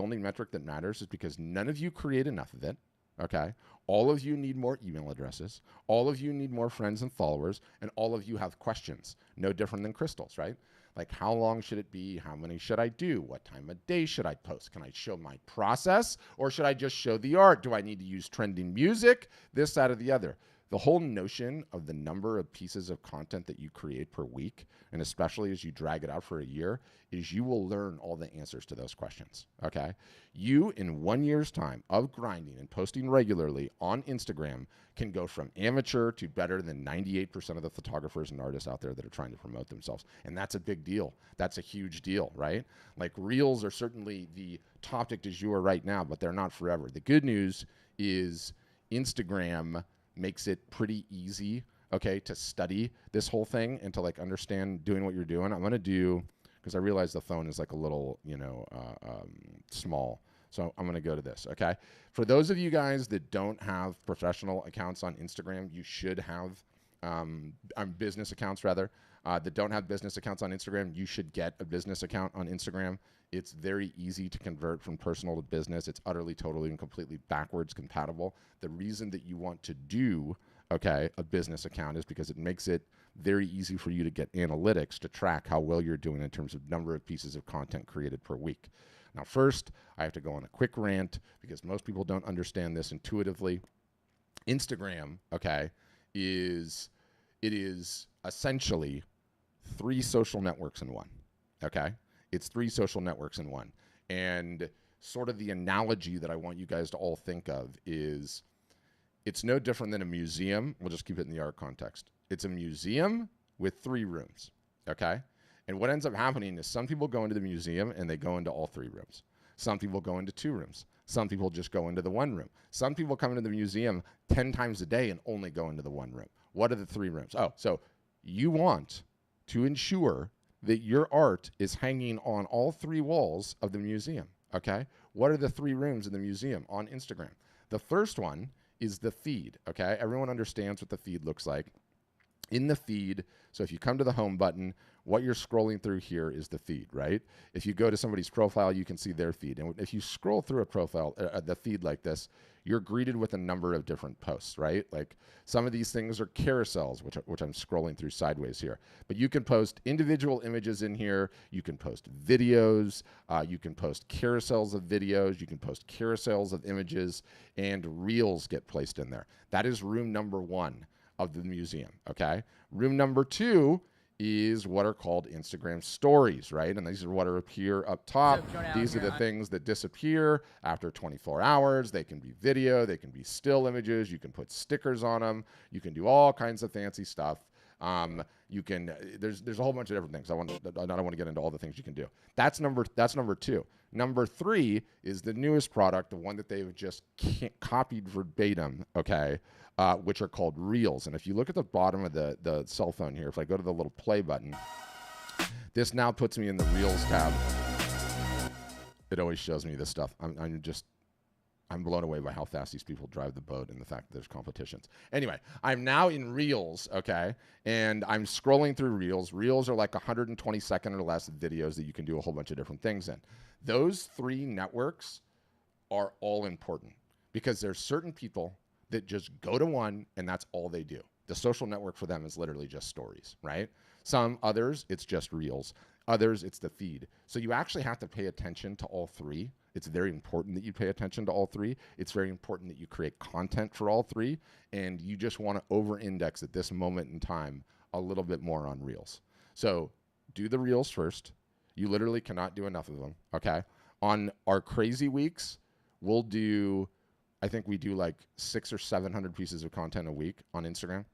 only metric that matters is because none of you create enough of it. Okay. All of you need more email addresses. All of you need more friends and followers. And all of you have questions. No different than crystals, right? Like, how long should it be? How many should I do? What time of day should I post? Can I show my process, or should I just show the art? Do I need to use trending music? This, that, or the other. The whole notion of the number of pieces of content that you create per week, and especially as you drag it out for a year, is you will learn all the answers to those questions, okay? You, in 1 year's time of grinding and posting regularly on Instagram, can go from amateur to better than 98% of the photographers and artists out there that are trying to promote themselves. And that's a big deal. That's a huge deal, right? Like, reels are certainly the topic du jour right now, but they're not forever. The good news is Instagram makes it pretty easy, okay, to study this whole thing and to like understand doing what you're doing. I'm gonna do, because I realize the phone is like a little, small. So I'm gonna go to this, okay? For those of you guys that don't have professional accounts on Instagram, you should have business accounts rather. That don't have business accounts on Instagram, you should get a business account on Instagram. It's very easy to convert from personal to business. It's utterly, totally, and completely backwards compatible. The reason that you want to do, okay, a business account is because it makes it very easy for you to get analytics to track how well you're doing in terms of number of pieces of content created per week. Now, first, I have to go on a quick rant because most people don't understand this intuitively. Instagram, okay, is essentially 3 social networks in one, okay? It's 3 social networks in one. And sort of the analogy that I want you guys to all think of is it's no different than a museum. We'll just keep it in the art context. It's a museum with 3 rooms, okay? And what ends up happening is some people go into the museum and they go into all 3 rooms. Some people go into 2 rooms. Some people just go into the 1 room. Some people come into the museum 10 times a day and only go into the 1 room. What are the 3 rooms? Oh, so you want to ensure that your art is hanging on all 3 walls of the museum, okay? What are the 3 rooms in the museum on Instagram? The first one is the feed, okay? Everyone understands what the feed looks like. In the feed, so if you come to the home button, what you're scrolling through here is the feed, right? If you go to somebody's profile, you can see their feed. And if you scroll through a profile, the feed like this, you're greeted with a number of different posts, right? Like some of these things are carousels, which I'm scrolling through sideways here. But you can post individual images in here. You can post videos. You can post carousels of videos. You can post carousels of images, and reels get placed in there. That is room number 1 of the museum, okay? Room number 2 is what are called Instagram stories, right? And these are what are up here up top. These are the things that disappear after 24 hours. They can be video, they can be still images. You can put stickers on them. You can do all kinds of fancy stuff. You can, there's a whole bunch of different things. I don't want to get into all the things you can do. That's number 2. Number 3 is the newest product, the one that they've just copied verbatim, okay, which are called Reels. And if you look at the bottom of the cell phone here, if I go to the little play button, this now puts me in the Reels tab. It always shows me this stuff. I'm blown away by how fast these people drive the boat and the fact that there's competitions. Anyway, I'm now in Reels, okay? And I'm scrolling through Reels. Reels are like 120-second or less videos that you can do a whole bunch of different things in. Those 3 networks are all important because there's certain people that just go to one and that's all they do. The social network for them is literally just stories, right? Some others, it's just Reels. Others, it's the feed. So you actually have to pay attention to all 3. It's very important that you pay attention to all 3. It's very important that you create content for all 3. And you just want to over-index at this moment in time a little bit more on Reels. So do the Reels first. You literally cannot do enough of them, okay? On our crazy weeks, we'll do, I think we do like 600 or 700 pieces of content a week on Instagram,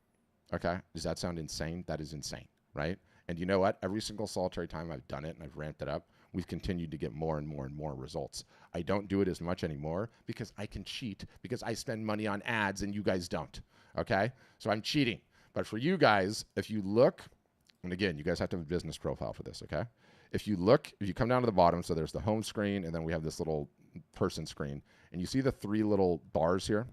okay? Does that sound insane? That is insane, right? And you know what? Every single solitary time I've done it and I've ramped it up, we've continued to get more and more and more results. I don't do it as much anymore because I can cheat because I spend money on ads and you guys don't, okay? So I'm cheating. But for you guys, if you look, and again, you guys have to have a business profile for this, okay? If you look, if you come down to the bottom, so there's the home screen and then we have this little person screen, and you see the 3 little bars here?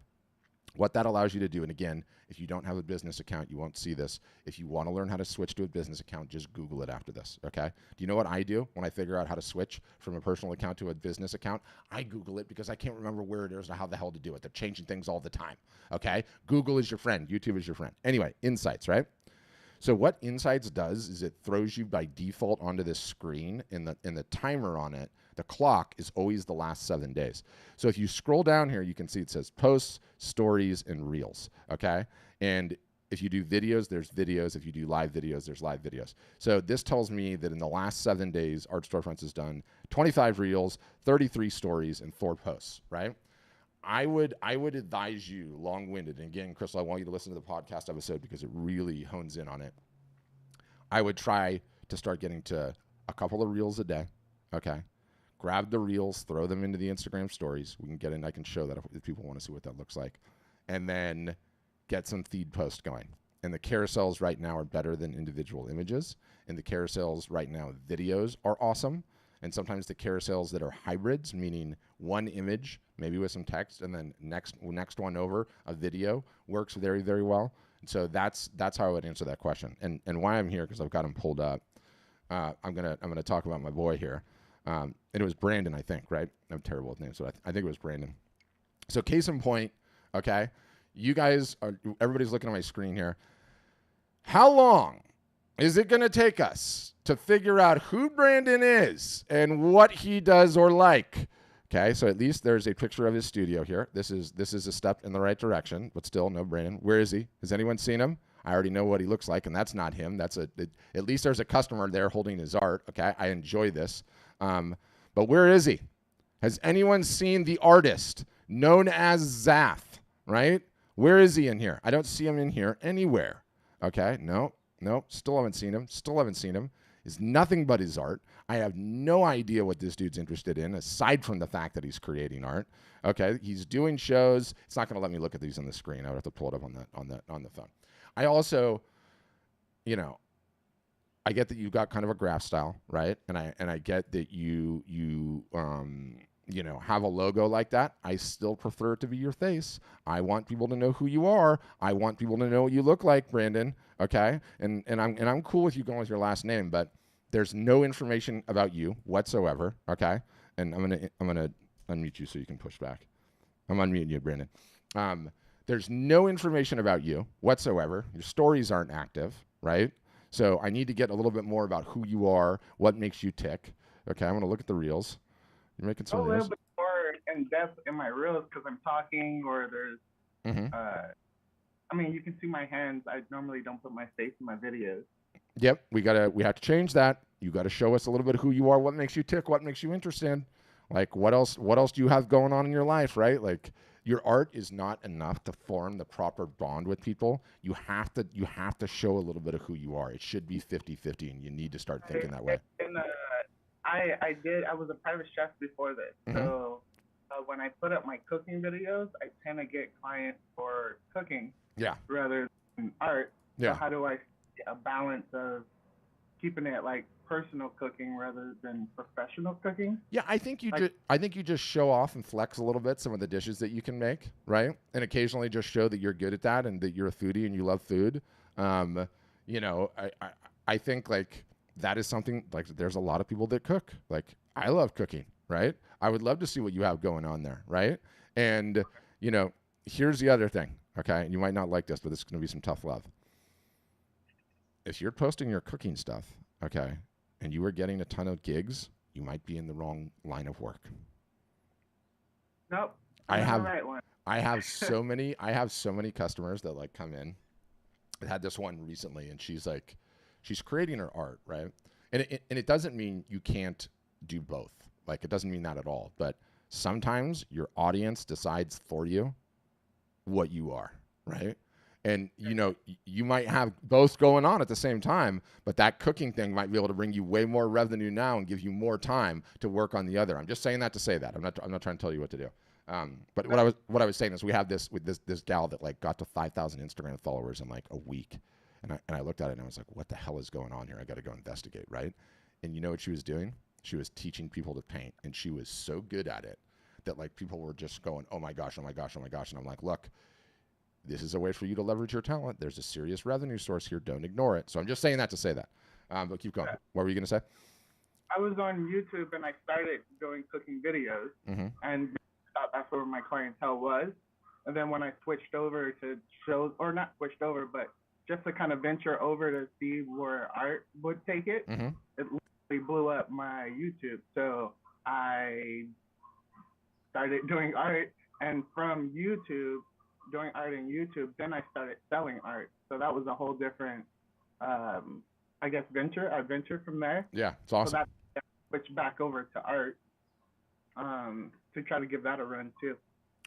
What that allows you to do, and again, if you don't have a business account, you won't see this. If you want to learn how to switch to a business account, just Google it after this, okay? Do you know what I do when I figure out how to switch from a personal account to a business account? I Google it because I can't remember where it is or how the hell to do it. They're changing things all the time, okay? Google is your friend. YouTube is your friend. Anyway, Insights, right? So what Insights does is it throws you by default onto this screen, and the timer on it, the clock is always the last 7 days. So if you scroll down here, you can see it says posts, stories, and reels, okay? And if you do videos, there's videos. If you do live videos, there's live videos. So this tells me that in the last 7 days, Art Storefronts has done 25 reels, 33 stories, and 4 posts, right? I would advise you, long-winded, and again, Crystal, I want you to listen to the podcast episode because it really hones in on it. I would try to start getting to a couple of reels a day, okay? Grab the reels, throw them into the Instagram stories. We can get in, I can show that if people want to see what that looks like. And then get some feed posts going. And the carousels right now are better than individual images. And the carousels right now, videos are awesome. And sometimes the carousels that are hybrids, meaning one image, maybe with some text, and then next one over, a video, works very, very well. And so that's how I would answer that question. And why I'm here, because I've got him pulled up. I'm gonna talk about my boy here. And it was Brandon, I think, right? I'm terrible with names, so I think it was Brandon. So case in point, okay, you guys everybody's looking at my screen here. How long is it going to take us to figure out who Brandon is and what he does or like? Okay, so at least there's a picture of his studio here. This is a step in the right direction, but still, no Brandon. Where is he? Has anyone seen him? I already know what he looks like, and that's not him. At least there's a customer there holding his art. Okay, I enjoy this. But where is he? Has anyone seen the artist known as Zath, right? Where is he in here? I don't see him in here anywhere. Okay, no, still haven't seen him. Is nothing but his art. I have no idea what this dude's interested in, aside from the fact that he's creating art. Okay, he's doing shows. It's not going to let me look at these on the screen. I would have to pull it up on the phone. I also, I get that you've got kind of a graph style, right? And I get that you have a logo like that. I still prefer it to be your face. I want people to know who you are. I want people to know what you look like, Brandon. Okay? And I'm cool with you going with your last name, but there's no information about you whatsoever. Okay? And I'm gonna unmute you so you can push back. I'm unmuting you, Brandon. There's no information about you whatsoever. Your stories aren't active, right? So I need to get a little bit more about who you are, what makes you tick. Okay, I'm going to look at the reels. You're making some reels. A little bit more in depth in my reels because I'm talking or there's, you can see my hands. I normally don't put my face in my videos. Yep, we have to change that. You got to show us a little bit of who you are, what makes you tick, what makes you interested. Like what else do you have going on in your life, right? Like your art is not enough to form the proper bond with people. You have to show a little bit of who you are. It should be 50-50, and you need to start thinking that way. And I was a private chef before this. So when I put up my cooking videos, I tend to get clients for cooking rather than art. Yeah. So how do I see a balance of keeping it like personal cooking rather than professional cooking? Yeah, I think you just show off and flex a little bit some of the dishes that you can make, right? And occasionally just show that you're good at that and that you're a foodie and you love food. I think like that is something like there's a lot of people that cook. Like I love cooking, right? I would love to see what you have going on there, right? And here's the other thing, okay? You might not like this, but this is going to be some tough love. If you're posting your cooking stuff, okay, and you are getting a ton of gigs, you might be in the wrong line of work. Nope. I have the right one. I have so many customers that like come in. I had this one recently, and she's creating her art, right? And it doesn't mean you can't do both. Like it doesn't mean that at all. But sometimes your audience decides for you what you are, right? And, you might have both going on at the same time, but that cooking thing might be able to bring you way more revenue now and give you more time to work on the other. I'm just saying that to say that. I'm not trying to tell you what to do. But what I was saying is we have this gal that like got to 5,000 Instagram followers in like a week. And I looked at it and I was like, what the hell is going on here? I got to go investigate, right? And you know what she was doing? She was teaching people to paint, and she was so good at it that like people were just going, oh my gosh. And I'm like, look, this is a way for you to leverage your talent. There's a serious revenue source here. Don't ignore it. So I'm just saying that to say that. But keep going. What were you going to say? I was on YouTube and I started doing cooking videos, and that's where my clientele was. And then when I switched over to shows, or not switched over, but just to kind of venture over to see where art would take it, it literally blew up my YouTube. So I started doing art, and from YouTube, doing art in YouTube, then I started selling art. So that was a whole different, I guess, venture. I ventured from there. Yeah, it's awesome. So that switched back over to art to try to give that a run too.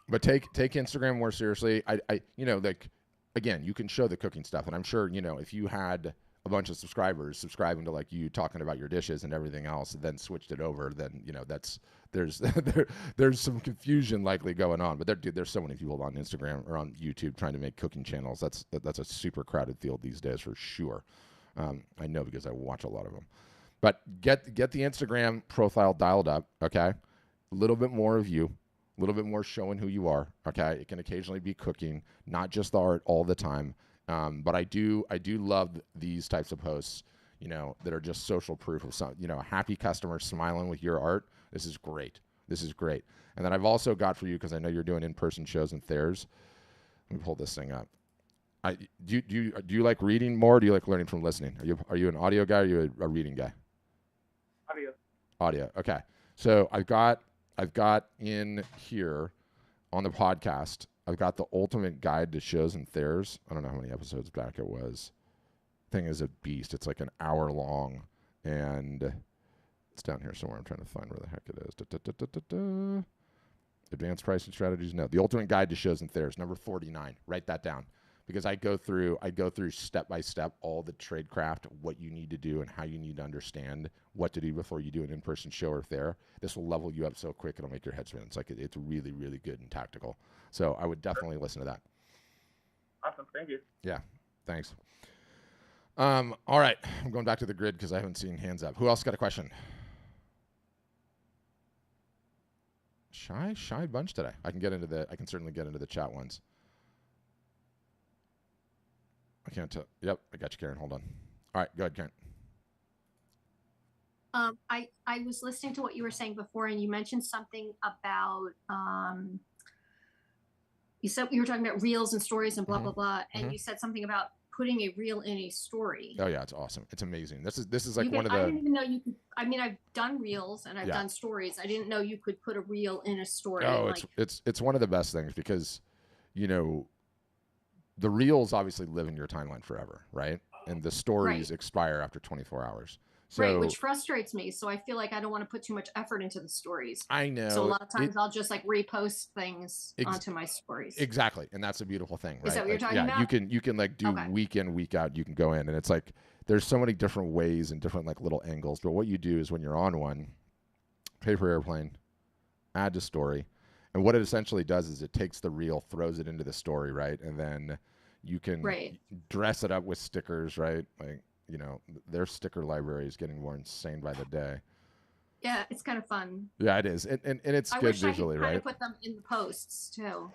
But take Instagram more seriously. I you know, like, again, you can show the cooking stuff, and I'm sure, you know, if you had a bunch of subscribers subscribing to like you talking about your dishes and everything else, and then switched it over, then, you know, there's some confusion likely going on. But there's so many people on Instagram or on YouTube trying to make cooking channels. That's a super crowded field these days for sure. I know because I watch a lot of them. But get the Instagram profile dialed up, okay? A little bit more of you. A little bit more showing who you are, okay? It can occasionally be cooking, not just the art all the time. But I do love these types of posts, you know, that are just social proof of some, you know, a happy customer smiling with your art. This is great. This is great. And then I've also got for you, because I know you're doing in-person shows and fairs. Let me pull this thing up. Do you like reading more, or do you like learning from listening? Are you an audio guy, or are you a reading guy? Audio. Okay. So I've got in here on the podcast, I've got the ultimate guide to shows and fairs. I don't know how many episodes back it was. Thing is a beast. It's like an hour long, and it's down here somewhere. I'm trying to find where the heck it is. Advanced pricing strategies. No, the ultimate guide to shows and fairs, number 49. Write that down, because I go through step by step all the trade craft, what you need to do and how you need to understand what to do before you do an in-person show or fair. This will level you up so quick it'll make your head spin. It's like it's really, really good and tactical. So I would definitely listen to that. Awesome, thank you. Yeah, thanks. All right, I'm going back to the grid because I haven't seen hands up. Who else got a question? Shy bunch today. I can certainly get into the chat ones. I can't tell. Yep, I got you, Karen. Hold on. All right, go ahead, Karen. I was listening to what you were saying before, and you mentioned something about you said you were talking about reels and stories and blah blah blah, and you said something about putting a reel in a story. Oh yeah, it's awesome. It's amazing. This is like one of the. I didn't even know you could. I mean, I've done reels and I've done stories. I didn't know you could put a reel in a story. Oh, it's one of the best things, because, you know, the reels obviously live in your timeline forever, right? And the stories expire after 24 hours. So, which frustrates me. So I feel like I don't want to put too much effort into the stories. I know. So a lot of times I'll just like repost things onto my stories. Exactly. And that's a beautiful thing, right? Is that what you're talking about? You can like do week in, week out. You can go in, and it's like there's so many different ways and different like little angles. But what you do is when you're on one, paper airplane, add to story. And what it essentially does is it takes the reel, throws it into the story, right? And then you can dress it up with stickers, right? Like, you know, their sticker library is getting more insane by the day. Yeah, it's kind of fun. Yeah, it is. And it's good visually, right? I wish I could put them in the posts too.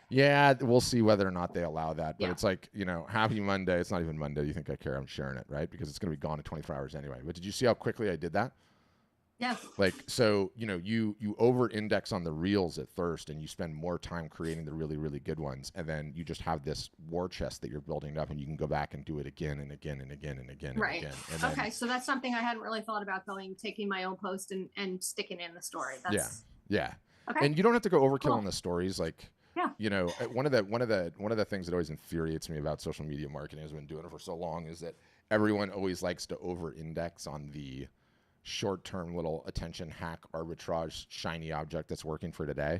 Yeah, we'll see whether or not they allow that. But it's like, you know, happy Monday. It's not even Monday. You think I care? I'm sharing it, right? Because it's going to be gone in 24 hours anyway. But did you see how quickly I did that? Yeah. Like, so, you know, you over-index on the reels at first, and you spend more time creating the really, really good ones. And then you just have this war chest that you're building up, and you can go back and do it again and again and again and again and again. And okay, so that's something I hadn't really thought about taking my own post and sticking in the story. That's... Yeah. Okay. And you don't have to go overkill on the stories. Like, you know, one of the things that always infuriates me about social media marketing, has been doing it for so long, is that everyone always likes to over-index on the short-term little attention hack arbitrage shiny object that's working for today.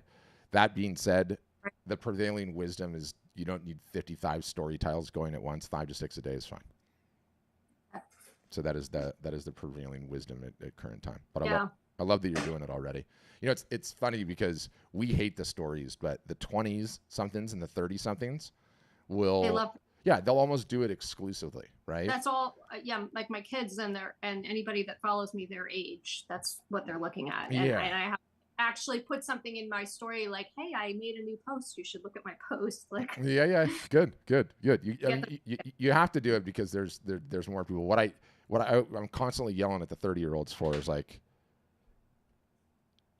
That being said, the prevailing wisdom is you don't need 55 story tiles going at once. 5 to 6 a day is fine. So that is the prevailing wisdom at current time. But I love that you're doing it already. You know, it's funny because we hate the stories, but the 20s somethings and the 30 somethings will they'll almost do it exclusively, right? That's all. Like my kids and anybody that follows me their age, that's what they're looking at. And I have actually put something in my story like, hey, I made a new post, you should look at my post. Like, yeah, good. You have to do it because there's more people. I'm constantly yelling at the 30-year-olds for is like,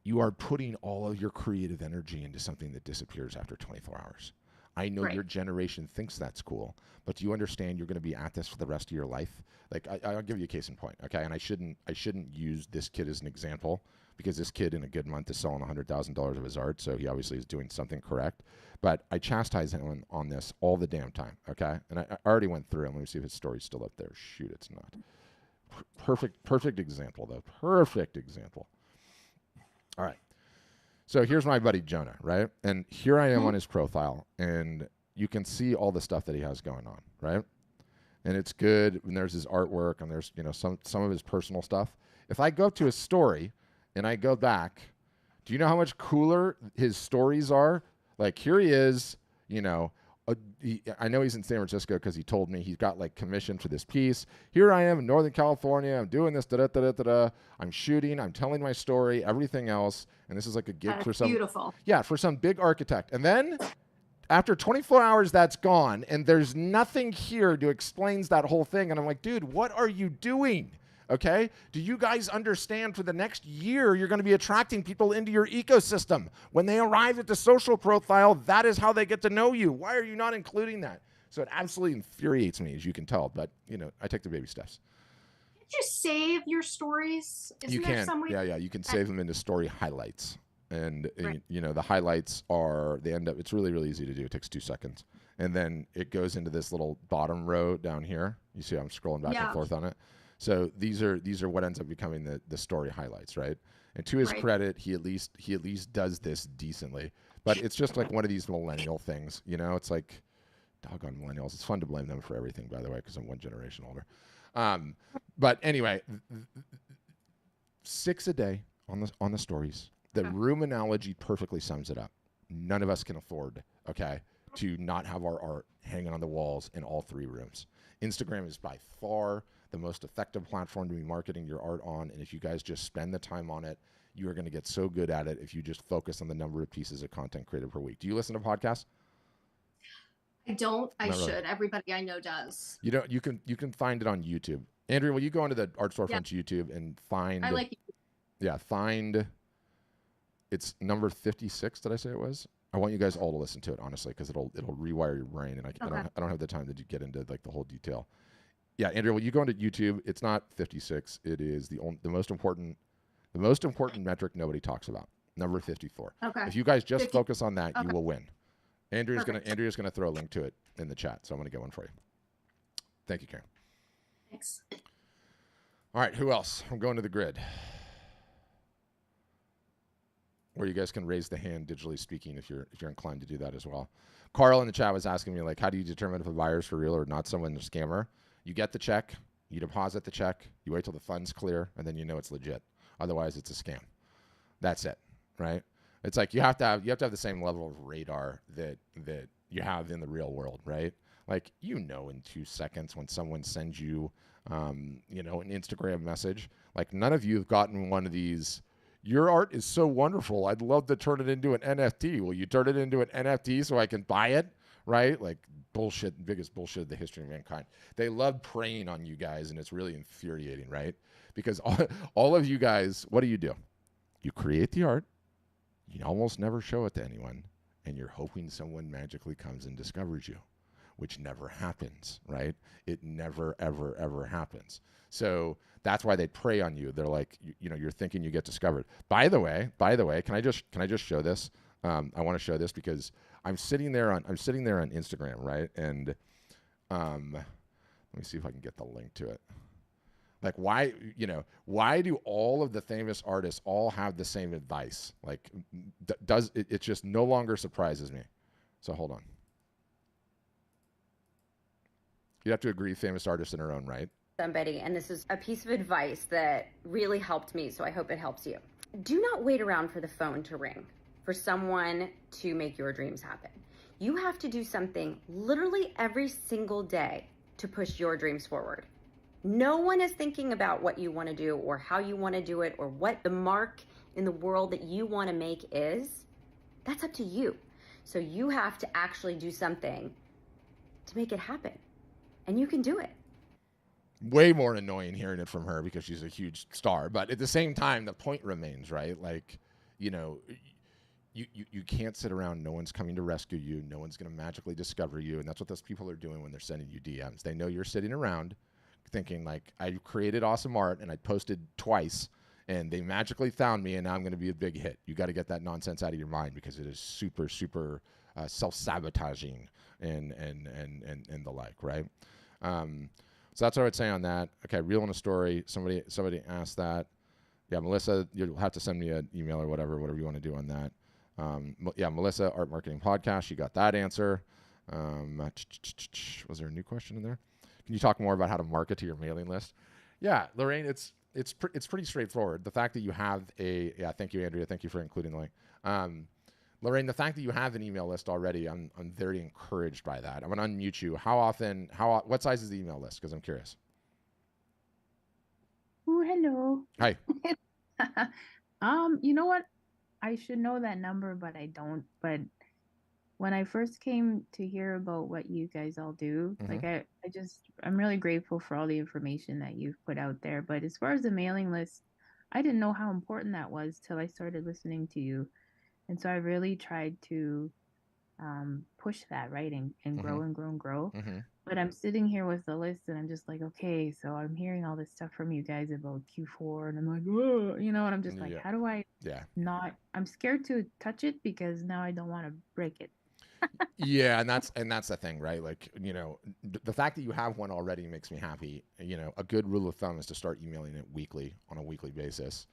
you are putting all of your creative energy into something that disappears after 24 hours. I know your generation thinks that's cool, but do you understand you're going to be at this for the rest of your life? Like, I'll give you a case in point, okay? And I shouldn't use this kid as an example because this kid in a good month is selling $100,000 of his art, so he obviously is doing something correct. But I chastise him on this all the damn time, okay? And I already went through him. Let me see if his story's still up there. Shoot, it's not. Perfect example, though. Perfect example. All right. So here's my buddy Jonah, right? And here I am on his profile, and you can see all the stuff that he has going on, right? And it's good. And there's his artwork, and there's some of his personal stuff. If I go to his story and I go back, do you know how much cooler his stories are? Like here he is, I know he's in San Francisco because he told me he's got like commission for this piece. Here I am in Northern California. I'm doing this, I'm shooting. I'm telling my story, everything else. And this is like a gig for some beautiful. Yeah, for some big architect. And then after 24 hours, that's gone. And there's nothing here to explain that whole thing. And I'm like, dude, what are you doing? Okay? Do you guys understand for the next year, you're going to be attracting people into your ecosystem? When they arrive at the social profile, that is how they get to know you. Why are you not including that? So it absolutely infuriates me, as you can tell. But, I take the baby steps. Can't you save your stories? You can. Yeah. You can save them into story highlights. And, the highlights they end up, it's really, really easy to do. It takes 2 seconds. And then it goes into this little bottom row down here. You see I'm scrolling back and forth on it. So these are what ends up becoming the story highlights, right? And to his credit, he at least does this decently. But it's just like one of these millennial things, It's like, doggone millennials. It's fun to blame them for everything, by the way, because I'm one generation older. But anyway, 6 a day on the stories. The room analogy perfectly sums it up. None of us can afford, to not have our art hanging on the walls in all 3 rooms. Instagram is by far the most effective platform to be marketing your art on. And if you guys just spend the time on it, you are going to get so good at it if you just focus on the number of pieces of content created per week. Do you listen to podcasts? I don't. I should. Everybody I know does. You can find it on YouTube. Andrea, will you go into the Art Storefront's YouTube and find... I like YouTube. Yeah, find... It's number 56, did I say it was? I want you guys all to listen to it, honestly, because it'll rewire your brain, and I don't have the time to get into like the whole detail. Yeah, Andrea, will you go into YouTube? It's not 56. It is the most important metric nobody talks about. Number 54. Okay. If you guys just focus on that, you will win. Andrea's gonna throw a link to it in the chat, so I'm gonna get one for you. Thank you, Karen. Thanks. All right, who else? I'm going to the grid, where you guys can raise the hand digitally speaking if you're inclined to do that as well. Carl in the chat was asking me, like, how do you determine if a buyer's for real or not someone a scammer? You get the check, you deposit the check, you wait till the funds clear, and then you know it's legit. Otherwise, it's a scam. That's it, right? It's like you have to have the same level of radar that you have in the real world, right? Like, in 2 seconds when someone sends you, an Instagram message. Like, none of you have gotten one of these, your art is so wonderful, I'd love to turn it into an NFT. Will you turn it into an NFT so I can buy it? Right? Like, bullshit, biggest bullshit of the history of mankind. They love preying on you guys, and it's really infuriating, right? Because all of you guys, what do? You create the art, you almost never show it to anyone, and you're hoping someone magically comes and discovers you, which never happens, right? It never, ever, ever happens. So that's why they prey on you. They're like, you're thinking you get discovered. By the way, can I just show this? I want to show this because I'm sitting there on Instagram, right? And let me see if I can get the link to it. Like, why do all of the famous artists all have the same advice? Like, it just no longer surprises me. So hold on. You have to agree, famous artists in their own right. Somebody, and this is a piece of advice that really helped me, so I hope it helps you. Do not wait around for the phone to ring for someone to make your dreams happen. You have to do something literally every single day to push your dreams forward. No one is thinking about what you want to do or how you want to do it or what the mark in the world that you want to make is, that's up to you. So you have to actually do something to make it happen. And you can do it. Way more annoying hearing it from her because she's a huge star. But at the same time, the point remains, right? Like, you know, you can't sit around. No one's coming to rescue you. No one's going to magically discover you. And that's what those people are doing when they're sending you DMs. They know you're sitting around thinking, like, I created awesome art and I posted twice and they magically found me and now I'm going to be a big hit. You got to get that nonsense out of your mind because it is super, super self-sabotaging and the like, right? So that's what I would say on that. Okay, reel in a story. Somebody asked that. Yeah, Melissa, you'll have to send me an email or whatever you want to do on that. Yeah, Melissa, Art Marketing Podcast. You got that answer. Was there a new question in there? Can you talk more about how to market to your mailing list? Yeah, Lorraine, it's pretty straightforward. The fact that you have thank you, Andrea. Thank you for including the link. Lorraine, the fact that you have an email list already, I'm very encouraged by that. I'm going to unmute you. What size is the email list? Because I'm curious. Oh, hello. Hi. You know what? I should know that number, but I don't. But when I first came to hear about what you guys all do, like I'm really grateful for all the information that you've put out there. But as far as the mailing list, I didn't know how important that was till I started listening to you. And so I really tried to push that, right, and grow and grow and grow. But I'm sitting here with the list and I'm just like, okay, so I'm hearing all this stuff from you guys about Q4 and I'm like, oh, you know, and I'm just like, how do I not, I'm scared to touch it because now I don't want to break it. Yeah, and that's the thing, right? Like, you know, the fact that you have one already makes me happy. You know, a good rule of thumb is to start emailing it on a weekly basis.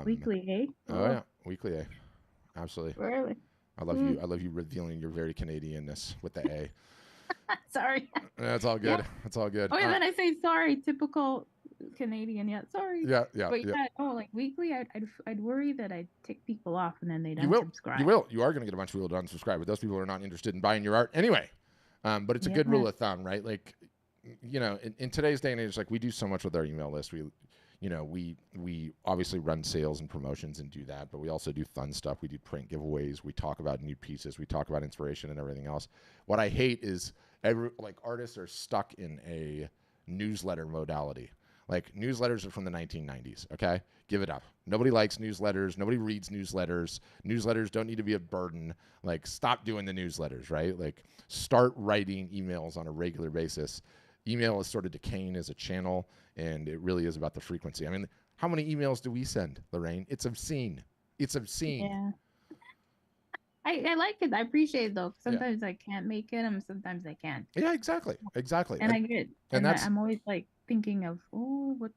Weekly, hey? Oh yeah, weekly, eh? Absolutely. Really? I love you. I love you revealing your very Canadianness with the A. Sorry. That's all good. Yeah. That's all good. Oh, yeah, then I say sorry, typical Canadian. Yeah, sorry. Yeah. But like weekly, I'd worry that I'd tick people off and then they'd unsubscribe. You will. You are going to get a bunch of people to unsubscribe, but those people are not interested in buying your art anyway. But it's a good rule of thumb, right? Like, you know, in today's day and age, like we do so much with our email list. We obviously run sales and promotions and do that, but we also do fun stuff. We do print giveaways. We talk about new pieces. We talk about inspiration and everything else. What I hate is artists are stuck in a newsletter modality. Like newsletters are from the 1990s. Okay, give it up. Nobody likes newsletters. Nobody reads newsletters. Newsletters don't need to be a burden. Like stop doing the newsletters, right? Like start writing emails on a regular basis. Email is sort of decaying as a channel, and it really is about the frequency. I mean, how many emails do we send, Lorraine? It's obscene. It's obscene. Yeah. I like it. I appreciate it, though. Sometimes I can't make it, and sometimes I can. Yeah, exactly. And I get it. And I'm always like thinking of what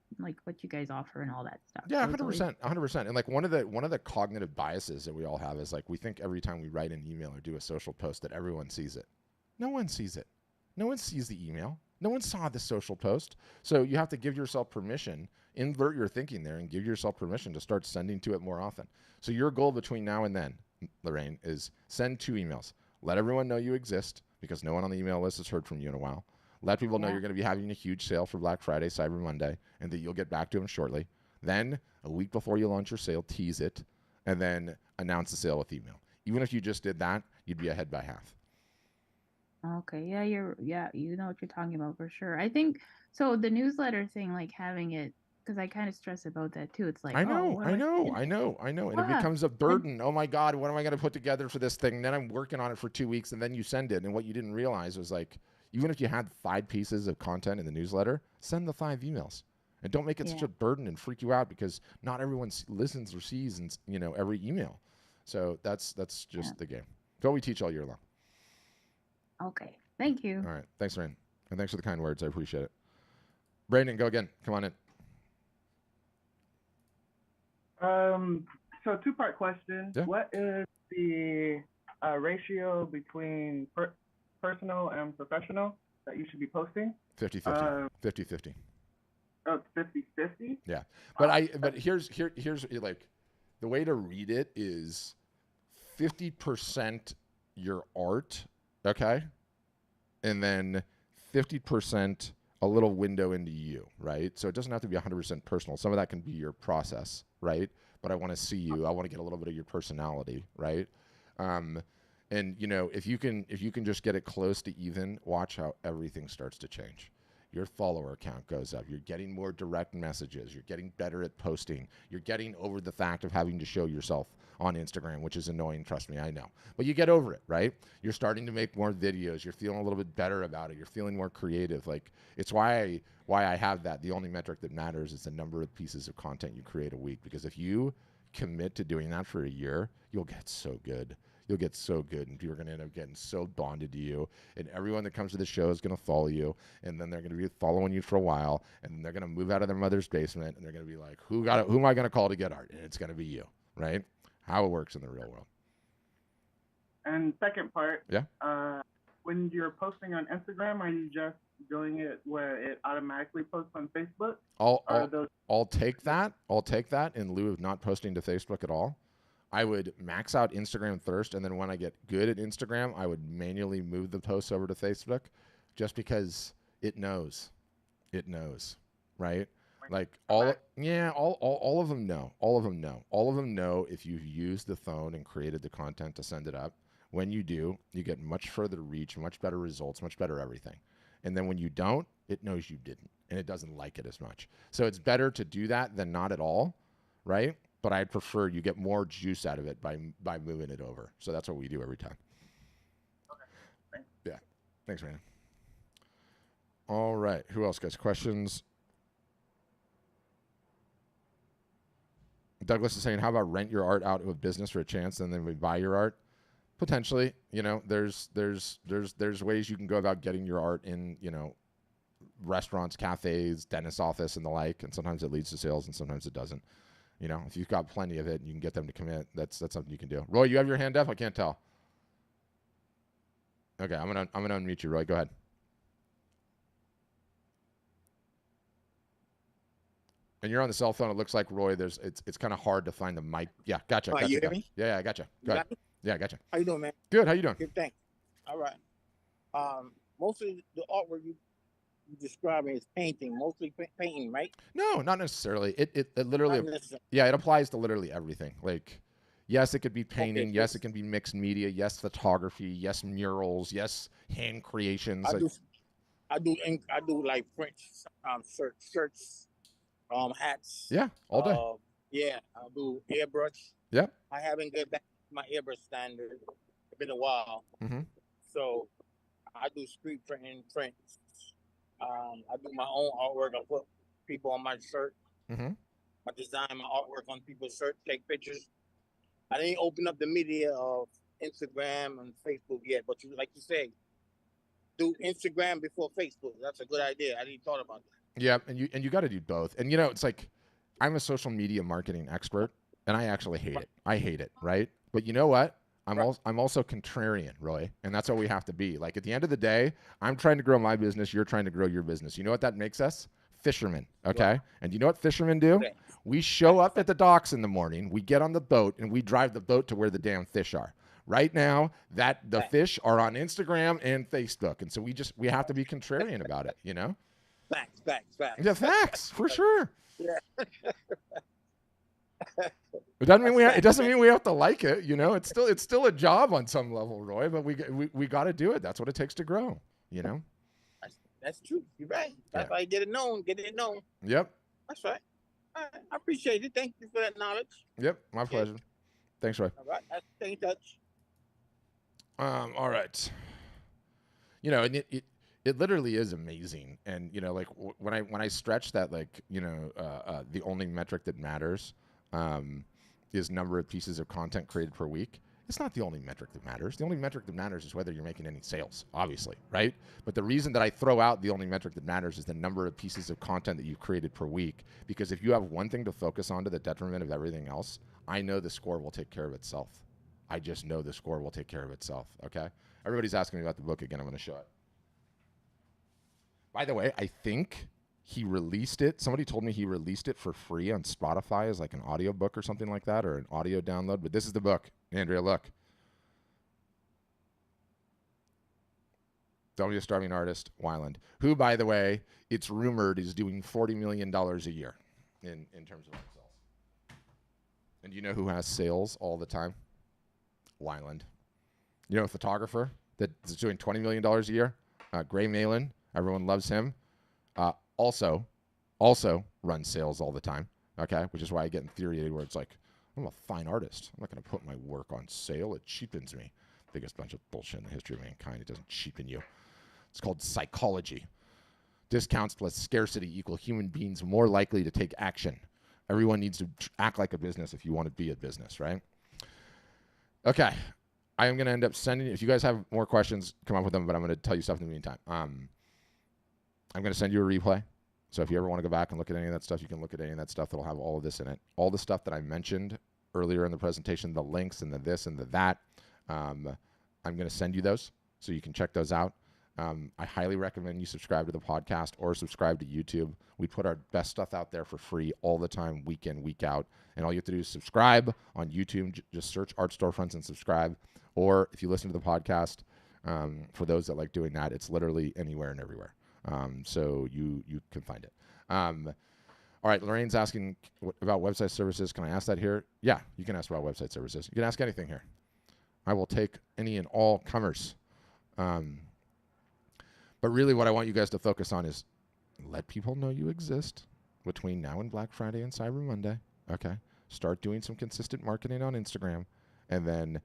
you guys offer and all that stuff. Yeah, 100%. And like one of the cognitive biases that we all have is like we think every time we write an email or do a social post that everyone sees it. No one sees it. No one sees the email. No one saw the social post. So you have to give yourself permission, invert your thinking there, and give yourself permission to start sending to it more often. So your goal between now and then, Lorraine, is send 2 emails. Let everyone know you exist because no one on the email list has heard from you in a while. Let people know you're going to be having a huge sale for Black Friday, Cyber Monday, and that you'll get back to them shortly. Then, a week before you launch your sale, tease it, and then announce the sale with email. Even if you just did that, you'd be ahead by half. Okay. Yeah, you know what you're talking about for sure. I think so. The newsletter thing, like having it, because I kind of stress about that too. It's like, I know. And it becomes a burden. Oh my God, what am I going to put together for this thing? And then I'm working on it for 2 weeks and then you send it. And what you didn't realize was like, even if you had 5 pieces of content in the newsletter, send the 5 emails. And don't make it such a burden and freak you out because not everyone listens or sees every email. So that's just the game. It's what we teach all year long. Okay. Thank you. All right. Thanks, Rain. And thanks for the kind words. I appreciate it. Brandon, go again. Come on in. So 2-part question. Yeah. What is the ratio between personal and professional that you should be posting? 50-50. 50-50. Oh, 50-50? Yeah. But here's like the way to read it is 50% your art, okay? And then 50% a little window into you, right? So it doesn't have to be 100% personal. Some of that can be your process, right? But I want to see you. I want to get a little bit of your personality, right? And you know, if you can just get it close to even, watch how everything starts to change. Your follower count goes up. You're getting more direct messages. You're getting better at posting. You're getting over the fact of having to show yourself on Instagram, which is annoying. Trust me, I know. But you get over it, right? You're starting to make more videos. You're feeling a little bit better about it. You're feeling more creative. Like, it's why I have that. The only metric that matters is the number of pieces of content you create a week. Because if you commit to doing that for a year, you'll get so good. You'll get so good, and people are going to end up getting so bonded to you, and everyone that comes to the show is going to follow you, and then they're going to be following you for a while, and then they're going to move out of their mother's basement, and they're going to be like, who am I going to call to get art? And it's going to be you, right? How it works in the real world. And second part, yeah. When you're posting on Instagram, are you just doing it where it automatically posts on Facebook? I'll take that. I'll take that in lieu of not posting to Facebook at all. I would max out Instagram first, and then when I get good at Instagram, I would manually move the posts over to Facebook, just because it knows, right? Like all of them know. All of them know if you've used the phone and created the content to send it up. When you do, you get much further reach, much better results, much better everything. And then when you don't, it knows you didn't, and it doesn't like it as much. So it's better to do that than not at all, right? But I'd prefer you get more juice out of it by moving it over. So that's what we do every time. Okay. Thanks. Yeah. Thanks, Brandon. All right. Who else, guys? Questions? Douglas is saying, how about rent your art out of a business for a chance, and then we buy your art? Potentially. You know, there's ways you can go about getting your art in, you know, restaurants, cafes, dentist office, and the like. And sometimes it leads to sales, and sometimes it doesn't. You know, if you've got plenty of it and you can get them to commit, that's something you can do. Roy, you have your hand up? I can't tell. Okay, I'm gonna unmute you, Roy. Go ahead. And you're on the cell phone. It looks like, Roy, it's kind of hard to find the mic. Yeah, gotcha. You hear me? Yeah, I gotcha. Go ahead. Yeah, gotcha. How you doing, man? Good. How you doing? Good, thanks. All right. Most of the artwork you describing is painting, mostly painting, right? No, not necessarily. It literally, yeah, it applies to literally everything. Like, yes, it could be painting. Okay, yes, it can be mixed media. Yes, photography. Yes, murals. Yes, hand creations. I do like prints, shirts, hats. Yeah, all day. Yeah, I do airbrush. Yeah. I haven't got back to my airbrush standard. It's been a while. Mm-hmm. So I do screen prints. I do my own artwork. I put people on my shirt. Mm-hmm. I design my artwork on people's shirts, take pictures. I didn't open up the media of Instagram and Facebook yet, but like you say, do Instagram before Facebook. That's a good idea. I didn't thought about that. Yeah, and you got to do both. And you know, it's like, I'm a social media marketing expert, and I actually hate it. I hate it, right? But you know what? I'm also contrarian, Roy, and that's what we have to be. Like, at the end of the day, I'm trying to grow my business. You're trying to grow your business. You know what that makes us? Fishermen, okay? Yeah. And you know what fishermen do? Okay. We show up at the docks in the morning, we get on the boat, and we drive the boat to where the damn fish are. Right now, the fish are on Instagram and Facebook, and so we have to be contrarian about it, you know? Facts. Yeah, facts, for sure. Yeah. It doesn't mean we have to like it, you know. It's still a job on some level, Roy. But we got to do it. That's what it takes to grow, you know. That's true. You're right. That's why you get it known. Yep. That's right. I appreciate it. Thank you for that knowledge. Yep, my pleasure. Thanks, Roy. All right, stay in touch. All right. You know, and it literally is amazing, and you know, like when I stretch that, like, you know, the only metric that matters is number of pieces of content created per week. It's not the only metric that matters. The only metric that matters is whether you're making any sales, obviously, right? But the reason that I throw out the only metric that matters is the number of pieces of content that you've created per week. Because if you have one thing to focus on to the detriment of everything else, I know the score will take care of itself. I just know the score will take care of itself, okay? Everybody's asking me about the book again. I'm going to show it. By the way, I think he released it. Somebody told me he released it for free on Spotify as like an audio book or something like that, or an audio download. But this is the book. Andrea, look. Don't be a starving artist, Wyland, who, by the way, it's rumored is doing $40 million a year in terms of art sales. And you know who has sales all the time? Wyland. You know a photographer that's doing $20 million a year? Gray Malin. Everyone loves him. Also runs sales all the time, okay? Which is why I get infuriated where it's like, I'm a fine artist. I'm not going to put my work on sale. It cheapens me. Biggest bunch of bullshit in the history of mankind. It doesn't cheapen you. It's called psychology. Discounts plus scarcity equal human beings more likely to take action. Everyone needs to act like a business if you want to be a business, right? Okay. I am going to end up sending, if you guys have more questions, come up with them, but I'm going to tell you stuff in the meantime. I'm going to send you a replay. So if you ever want to go back and look at any of that stuff, you can look at any of that stuff that'll have all of this in it. All the stuff that I mentioned earlier in the presentation, the links and the this and the that, I'm going to send you those so you can check those out. I highly recommend you subscribe to the podcast or subscribe to YouTube. We put our best stuff out there for free all the time, week in, week out. And all you have to do is subscribe on YouTube. Just search Art Storefronts and subscribe. Or if you listen to the podcast, for those that like doing that, it's literally anywhere and everywhere. So you can find it. All right, Lorraine's asking about website services. Can I ask that here? Yeah, you can ask about website services. You can ask anything here. I will take any and all comers. But really what I want you guys to focus on is let people know you exist between now and Black Friday and Cyber Monday. Okay. Start doing some consistent marketing on Instagram. And then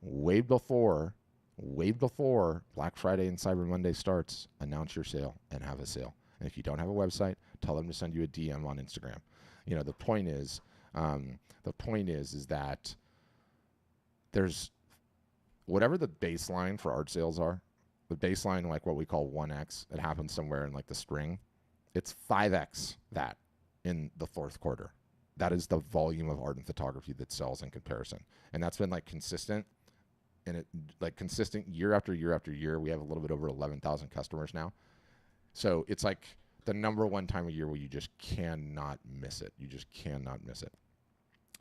way before Black Friday and Cyber Monday starts, announce your sale and have a sale. And if you don't have a website, tell them to send you a DM on Instagram. You know, the point is that there's whatever the baseline for art sales are, the baseline, like what we call 1X, it happens somewhere in like the spring. It's 5X that in the fourth quarter. That is the volume of art and photography that sells in comparison. And that's been like consistent. And it like consistent year after year after year. We have a little bit over 11,000 customers now. So it's like the number one time of year where you just cannot miss it. You just cannot miss it.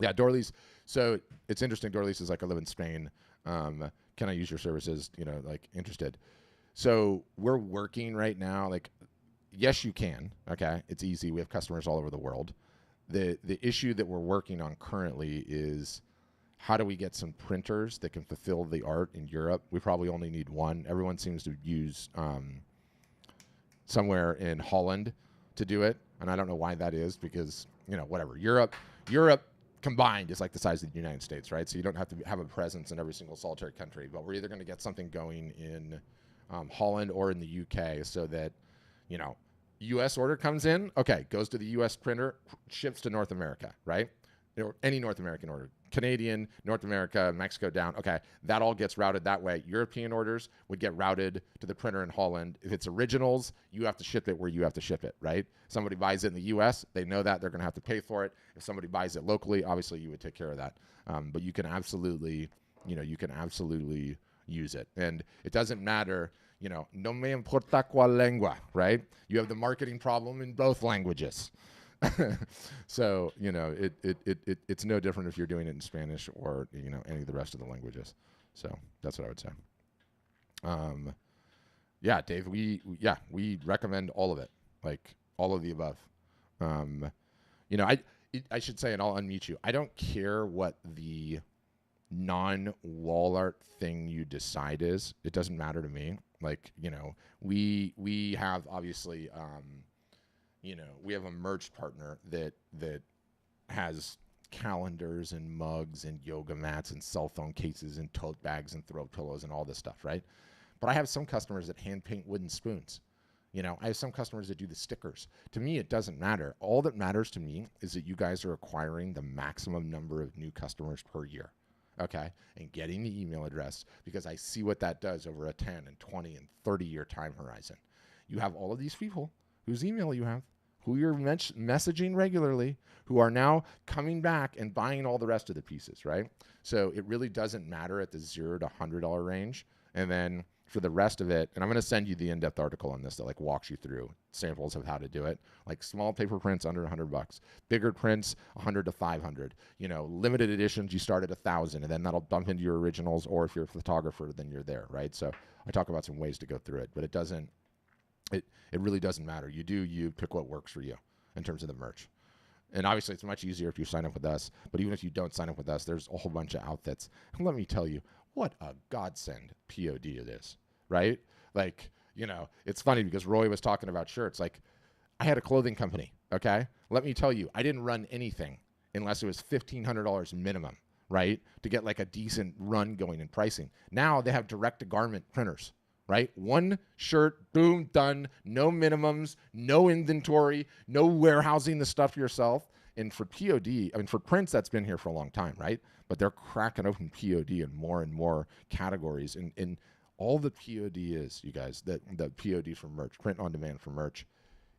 Yeah, Dorley's. So it's interesting. Dorley's is like, I live in Spain. Can I use your services? You know, like interested. So we're working right now. Like, yes, you can. Okay. It's easy. We have customers all over the world. The issue that we're working on currently is how do we get some printers that can fulfill the art in Europe? We probably only need one. Everyone seems to use somewhere in Holland to do it. And I don't know why that is because, you know, whatever. Europe combined is like the size of the United States, right? So you don't have to have a presence in every single solitary country. But we're either going to get something going in Holland or in the UK so that, you know, U.S. order comes in, okay, goes to the U.S. printer, ships to North America, right? Or any North American order. Canadian, North America, Mexico down. Okay, that all gets routed that way. European orders would get routed to the printer in Holland. If it's originals, you have to ship it where you have to ship it, right? Somebody buys it in the U.S., they know that. They're going to have to pay for it. If somebody buys it locally, obviously you would take care of that. But you can absolutely, use it. And it doesn't matter, no me importa cuál lengua, right? You have the marketing problem in both languages. So, it's no different if you're doing it in Spanish or, any of the rest of the languages. So that's what I would say. Yeah, Dave, we recommend all of it, like all of the above. I should say, and I'll unmute you, I don't care what the non-wall art thing you decide is. It doesn't matter to me. Like, we have obviously, we have a merch partner that has calendars and mugs and yoga mats and cell phone cases and tote bags and throw pillows and all this stuff, right? But I have some customers that hand paint wooden spoons. I have some customers that do the stickers. To me, it doesn't matter. All that matters to me is that you guys are acquiring the maximum number of new customers per year, okay? And getting the email address, because I see what that does over a 10 and 20 and 30-year time horizon. You have all of these people whose email you have, who you're messaging regularly, who are now coming back and buying all the rest of the pieces, right? So it really doesn't matter at the $0 to $100 range. And then for the rest of it, and I'm going to send you the in-depth article on this that like walks you through samples of how to do it. Like small paper prints under $100, bigger prints 100 to 500. You know, limited editions you start at 1,000, and then that'll dump into your originals. Or if you're a photographer, then you're there, right? So I talk about some ways to go through it, but it really doesn't matter. You pick what works for you in terms of the merch. And obviously, it's much easier if you sign up with us. But even if you don't sign up with us, there's a whole bunch of outfits. And let me tell you, what a godsend POD it is, right? Like, you know, it's funny because Roy was talking about shirts. Like, I had a clothing company, okay? Let me tell you, I didn't run anything unless it was $1,500 minimum, right? To get like a decent run going in pricing. Now they have direct-to-garment printers, right? One shirt, boom, done. No minimums, no inventory, no warehousing the stuff yourself. And for POD, I mean, for prints, that's been here for a long time, right? But they're cracking open POD in more and more categories. And all the POD is, you guys, the POD for merch, print on demand for merch,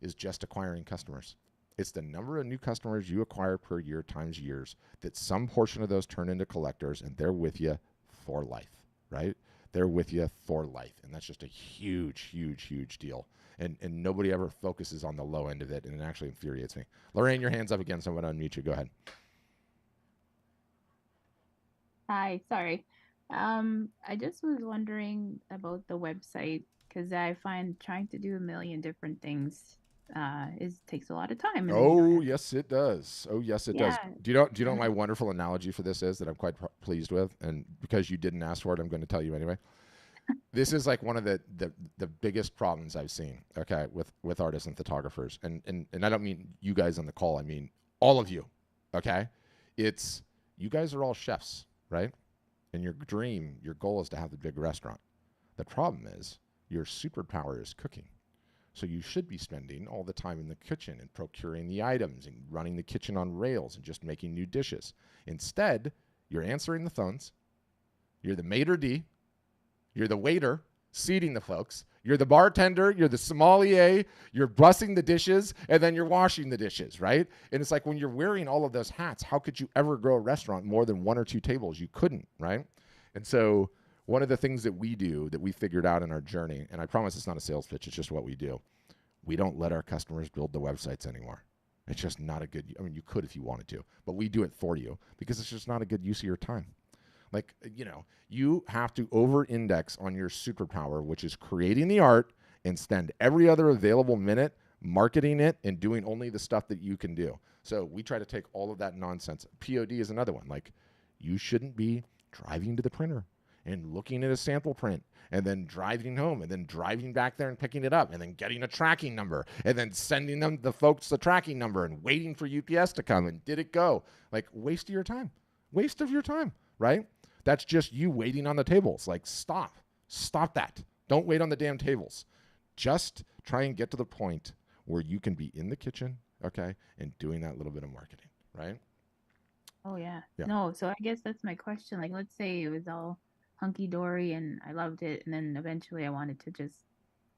is just acquiring customers. It's the number of new customers you acquire per year times years that some portion of those turn into collectors, and they're with you for life, right? They're with you for life. And that's just a huge, huge, huge deal. And nobody ever focuses on the low end of it, and it actually infuriates me. Lorraine, your hand's up again, so I'm going to unmute you. Go ahead. Hi, sorry. I just was wondering about the website because I find trying to do a million different things takes a lot of time. Oh, yes, it does. Oh, yes, it does. Do you know what my wonderful analogy for this is that I'm quite pleased with? And because you didn't ask for it, I'm going to tell you anyway. This is like one of the biggest problems I've seen, okay, with artists and photographers. And I don't mean you guys on the call. I mean all of you, okay? It's you guys are all chefs, right? And your goal is to have the big restaurant. The problem is your superpower is cooking. So you should be spending all the time in the kitchen and procuring the items and running the kitchen on rails and just making new dishes. Instead, you're answering the phones. You're the maitre d'. You're the waiter seating the folks. You're the bartender. You're the sommelier. You're bussing the dishes, and then you're washing the dishes, right? And it's like when you're wearing all of those hats, how could you ever grow a restaurant more than 1 or 2 tables? You couldn't, right? And so one of the things that we do that we figured out in our journey, and I promise it's not a sales pitch, it's just what we do. We don't let our customers build the websites anymore. It's just not a good, I mean, you could if you wanted to, but we do it for you because it's just not a good use of your time. Like, you know, you have to over-index on your superpower, which is creating the art, and spend every other available minute marketing it and doing only the stuff that you can do. So we try to take all of that nonsense. POD is another one. Like, you shouldn't be driving to the printer and looking at a sample print and then driving home and then driving back there and picking it up and then getting a tracking number and then sending them the folks the tracking number and waiting for UPS to come and did it go? Like, waste of your time, right? That's just you waiting on the tables. Like, stop that. Don't wait on the damn tables. Just try and get to the point where you can be in the kitchen, okay, and doing that little bit of marketing, right? Oh, yeah. No, so I guess that's my question. Like, let's say it was all hunky-dory and I loved it, and then eventually I wanted to just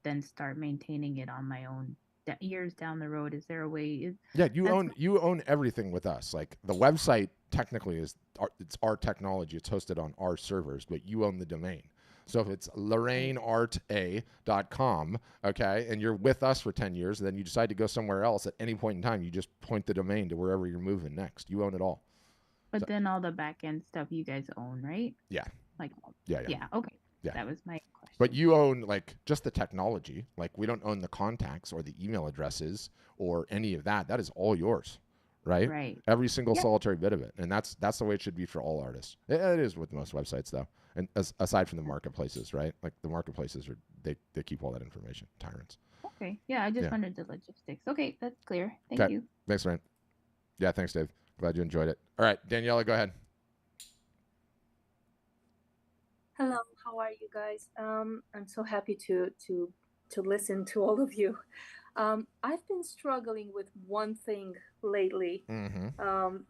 then start maintaining it on my own years down the road. Is there a way? Yeah, you own everything with us. Like, the website technically it's our technology. It's hosted on our servers, but you own the domain. So if it's lorraineart.com, okay, and you're with us for 10 years, and then you decide to go somewhere else at any point in time, you just point the domain to wherever you're moving next. You own it all. But then all the back end stuff you guys own, right? Yeah. Like, yeah. Okay. Yeah. That was my question. But you own, like, just the technology. Like, we don't own the contacts or the email addresses or any of that. That is all yours, right? Right. Every single solitary bit of it. And that's the way it should be for all artists. It is with most websites, though. And aside from the marketplaces, right? Like, the marketplaces, they keep all that information. Tyrants. Okay. Yeah, I just wondered the logistics. Okay, that's clear. Thank you. Thanks, Ryan. Yeah, thanks, Dave. Glad you enjoyed it. All right, Daniela, go ahead. Hello, how are you guys? I'm so happy to listen to all of you. I've been struggling with one thing lately,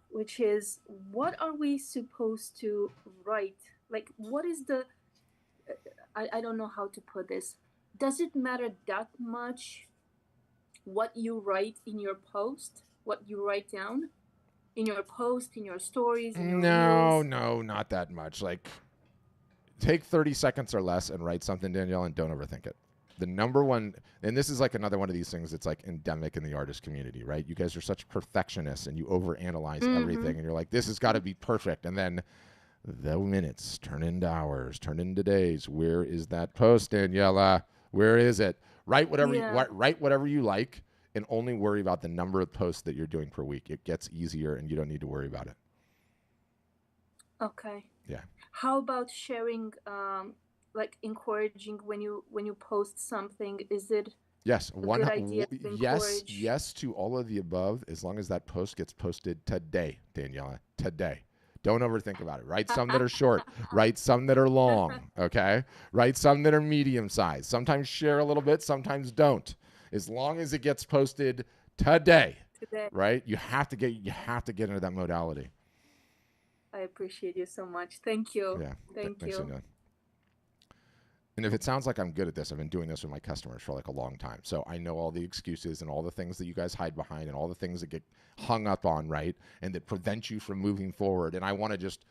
which is, what are we supposed to write? Like, what is the, I don't know how to put this. Does it matter that much what you write in your post, what you write down in your post, in your stories? In your reels? No, not that much. Like, take 30 seconds or less and write something, Danielle, and don't overthink it. The number one, and this is like another one of these things that's like endemic in the artist community, right? You guys are such perfectionists and you overanalyze everything, and you're like, this has got to be perfect. And then the minutes turn into hours, turn into days. Where is that post, Daniela? Where is it? Write whatever write whatever you like, and only worry about the number of posts that you're doing per week. It gets easier, and you don't need to worry about it. Okay. Yeah. How about sharing, like encouraging when you post something? Is it yes a good idea to yes to all of the above, as long as that post gets posted today, Daniela. Today. Don't overthink about it. Write some that are short. Write some that are long. Okay. Write some that are medium sized. Sometimes share a little bit. Sometimes don't. As long as it gets posted today. Right. You have to get into that modality. I appreciate you so much. Thank you. Yeah. Thank you. Anita. And if it sounds like I'm good at this, I've been doing this with my customers for like a long time. So I know all the excuses and all the things that you guys hide behind and all the things that get hung up on, right? And that prevent you from moving forward. And I want to just,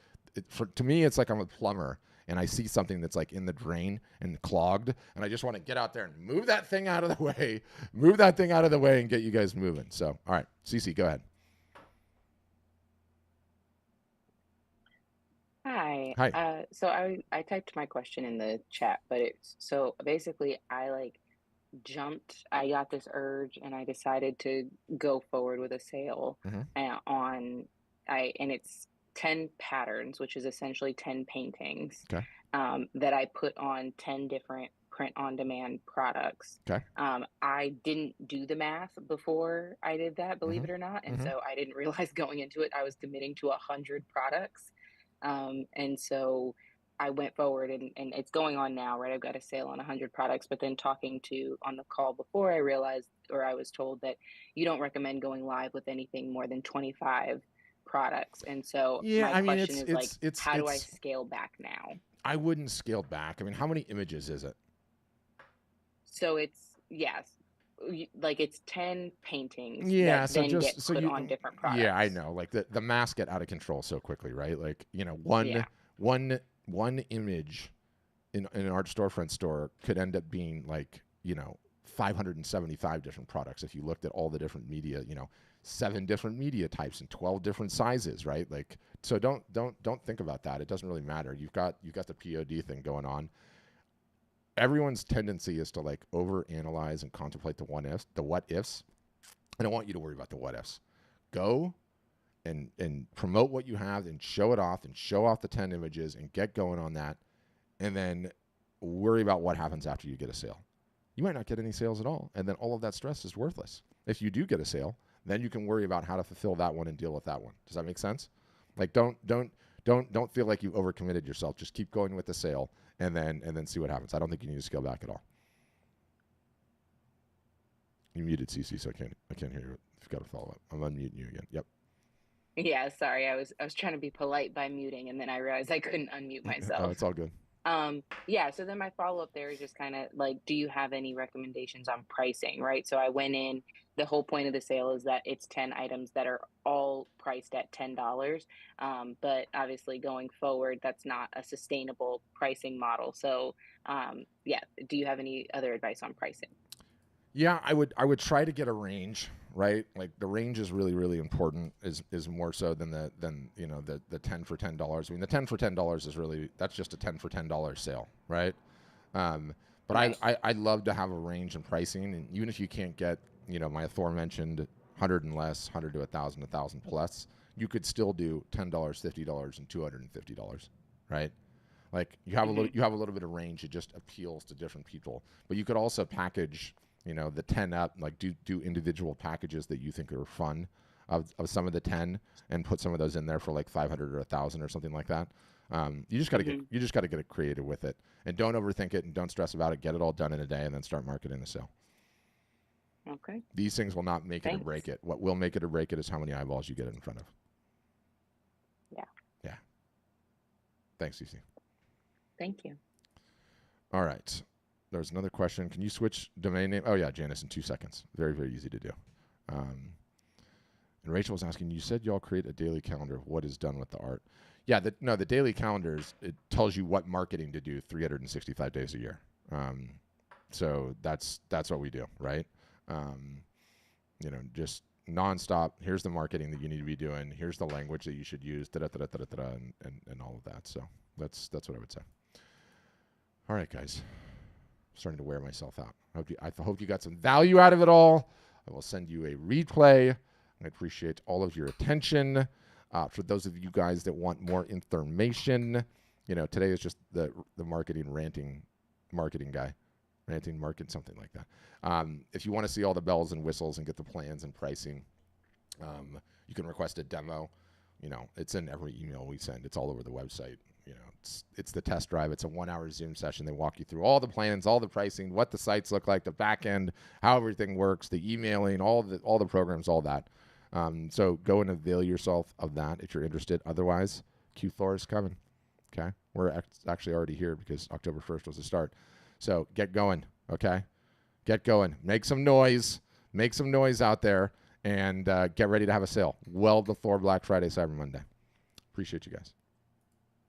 to me, it's like I'm a plumber and I see something that's like in the drain and clogged. And I just want to get out there and move that thing out of the way, and get you guys moving. So, all right, Cece, go ahead. Hi. So I typed my question in the chat, but it's so basically I got this urge and I decided to go forward with a sale and it's 10 patterns, which is essentially 10 paintings that I put on 10 different print on demand products. I didn't do the math before I did that, believe it or not. And so I didn't realize going into it, I was committing to 100 products. And so I went forward and it's going on now, right? I've got a sale on 100 products, but then talking to on the call before I realized, or I was told that you don't recommend going live with anything more than 25 products. And so my question is how do I scale back now? I wouldn't scale back. I mean, how many images is it? So it's, like it's 10 paintings that then get put on different products. Yeah, I know. Like the masks get out of control so quickly, right? Like, one image in an art storefront store could end up being like, 575 different products if you looked at all the different media, 7 different media types and 12 different sizes, right? Like, so don't think about that. It doesn't really matter. You've got the POD thing going on. Everyone's tendency is to like overanalyze and contemplate the what ifs. I don't want you to worry about the what ifs. Go and promote what you have and show it off and show off the 10 images and get going on that. And then worry about what happens after you get a sale. You might not get any sales at all. And then all of that stress is worthless. If you do get a sale, then you can worry about how to fulfill that one and deal with that one. Does that make sense? Like don't feel like you've overcommitted yourself. Just keep going with the sale. And then see what happens. I don't think you need to scale back at all. You muted CC, so I can't hear you. You've got to follow up. I'm unmuting you again. Yep. Yeah, sorry. I was trying to be polite by muting, and then I realized I couldn't unmute myself. Oh, it's all good. So then my follow-up there is just kind of like, do you have any recommendations on pricing, right? So I went in, the whole point of the sale is that it's 10 items that are all priced at $10. But obviously going forward, that's not a sustainable pricing model. So do you have any other advice on pricing? Yeah, I would try to get a range, right? Like the range is really, really important, is more so than the 10 for $10. I mean, the 10 for $10 is really, that's just a 10 for $10 sale, right? But right. I'd love to have a range in pricing, and even if you can't get, my aforementioned 100 and less, 100 to 1,000, 1,000 plus, you could still do $10, $50, and $250, right? Like you have a little bit of range. It just appeals to different people. But you could also package, the 10 up, like do individual packages that you think are fun of some of the 10 and put some of those in there for like 500 or 1,000 or something like that. You just got to get creative with it, and don't overthink it and don't stress about it. Get it all done in a day and then start marketing the sale. Okay. These things will not make it or break it. What will make it or break it is how many eyeballs you get in front of. Yeah. Yeah. Thanks, Cece. Thank you. All right. There's another question. Can you switch domain name? Oh, yeah, Janice, in 2 seconds. Very, very easy to do. And Rachel was asking, you said y'all create a daily calendar of what is done with the art. Yeah, the daily calendars, it tells you what marketing to do 365 days a year. So that's what we do, right? Just nonstop. Here's the marketing that you need to be doing. Here's the language that you should use, and all of that. So that's what I would say. All right, guys. I'm starting to wear myself out. I hope you got some value out of it all. I will send you a replay. I appreciate all of your attention. For those of you guys that want more information, today is just the marketing marketing guy. Ranting, market, something like that. If you want to see all the bells and whistles and get the plans and pricing, you can request a demo. It's in every email we send. It's all over the website. It's the test drive. It's a 1-hour Zoom session. They walk you through all the plans, all the pricing, what the sites look like, the back end, how everything works, the emailing, all the programs, all that. So go and avail yourself of that if you're interested. Otherwise, Q4 is coming. Okay, we're actually already here because October 1st was the start. So get going. Okay, get going. Make some noise. Make some noise out there, and get ready to have a sale well before Black Friday, Cyber Monday. Appreciate you guys.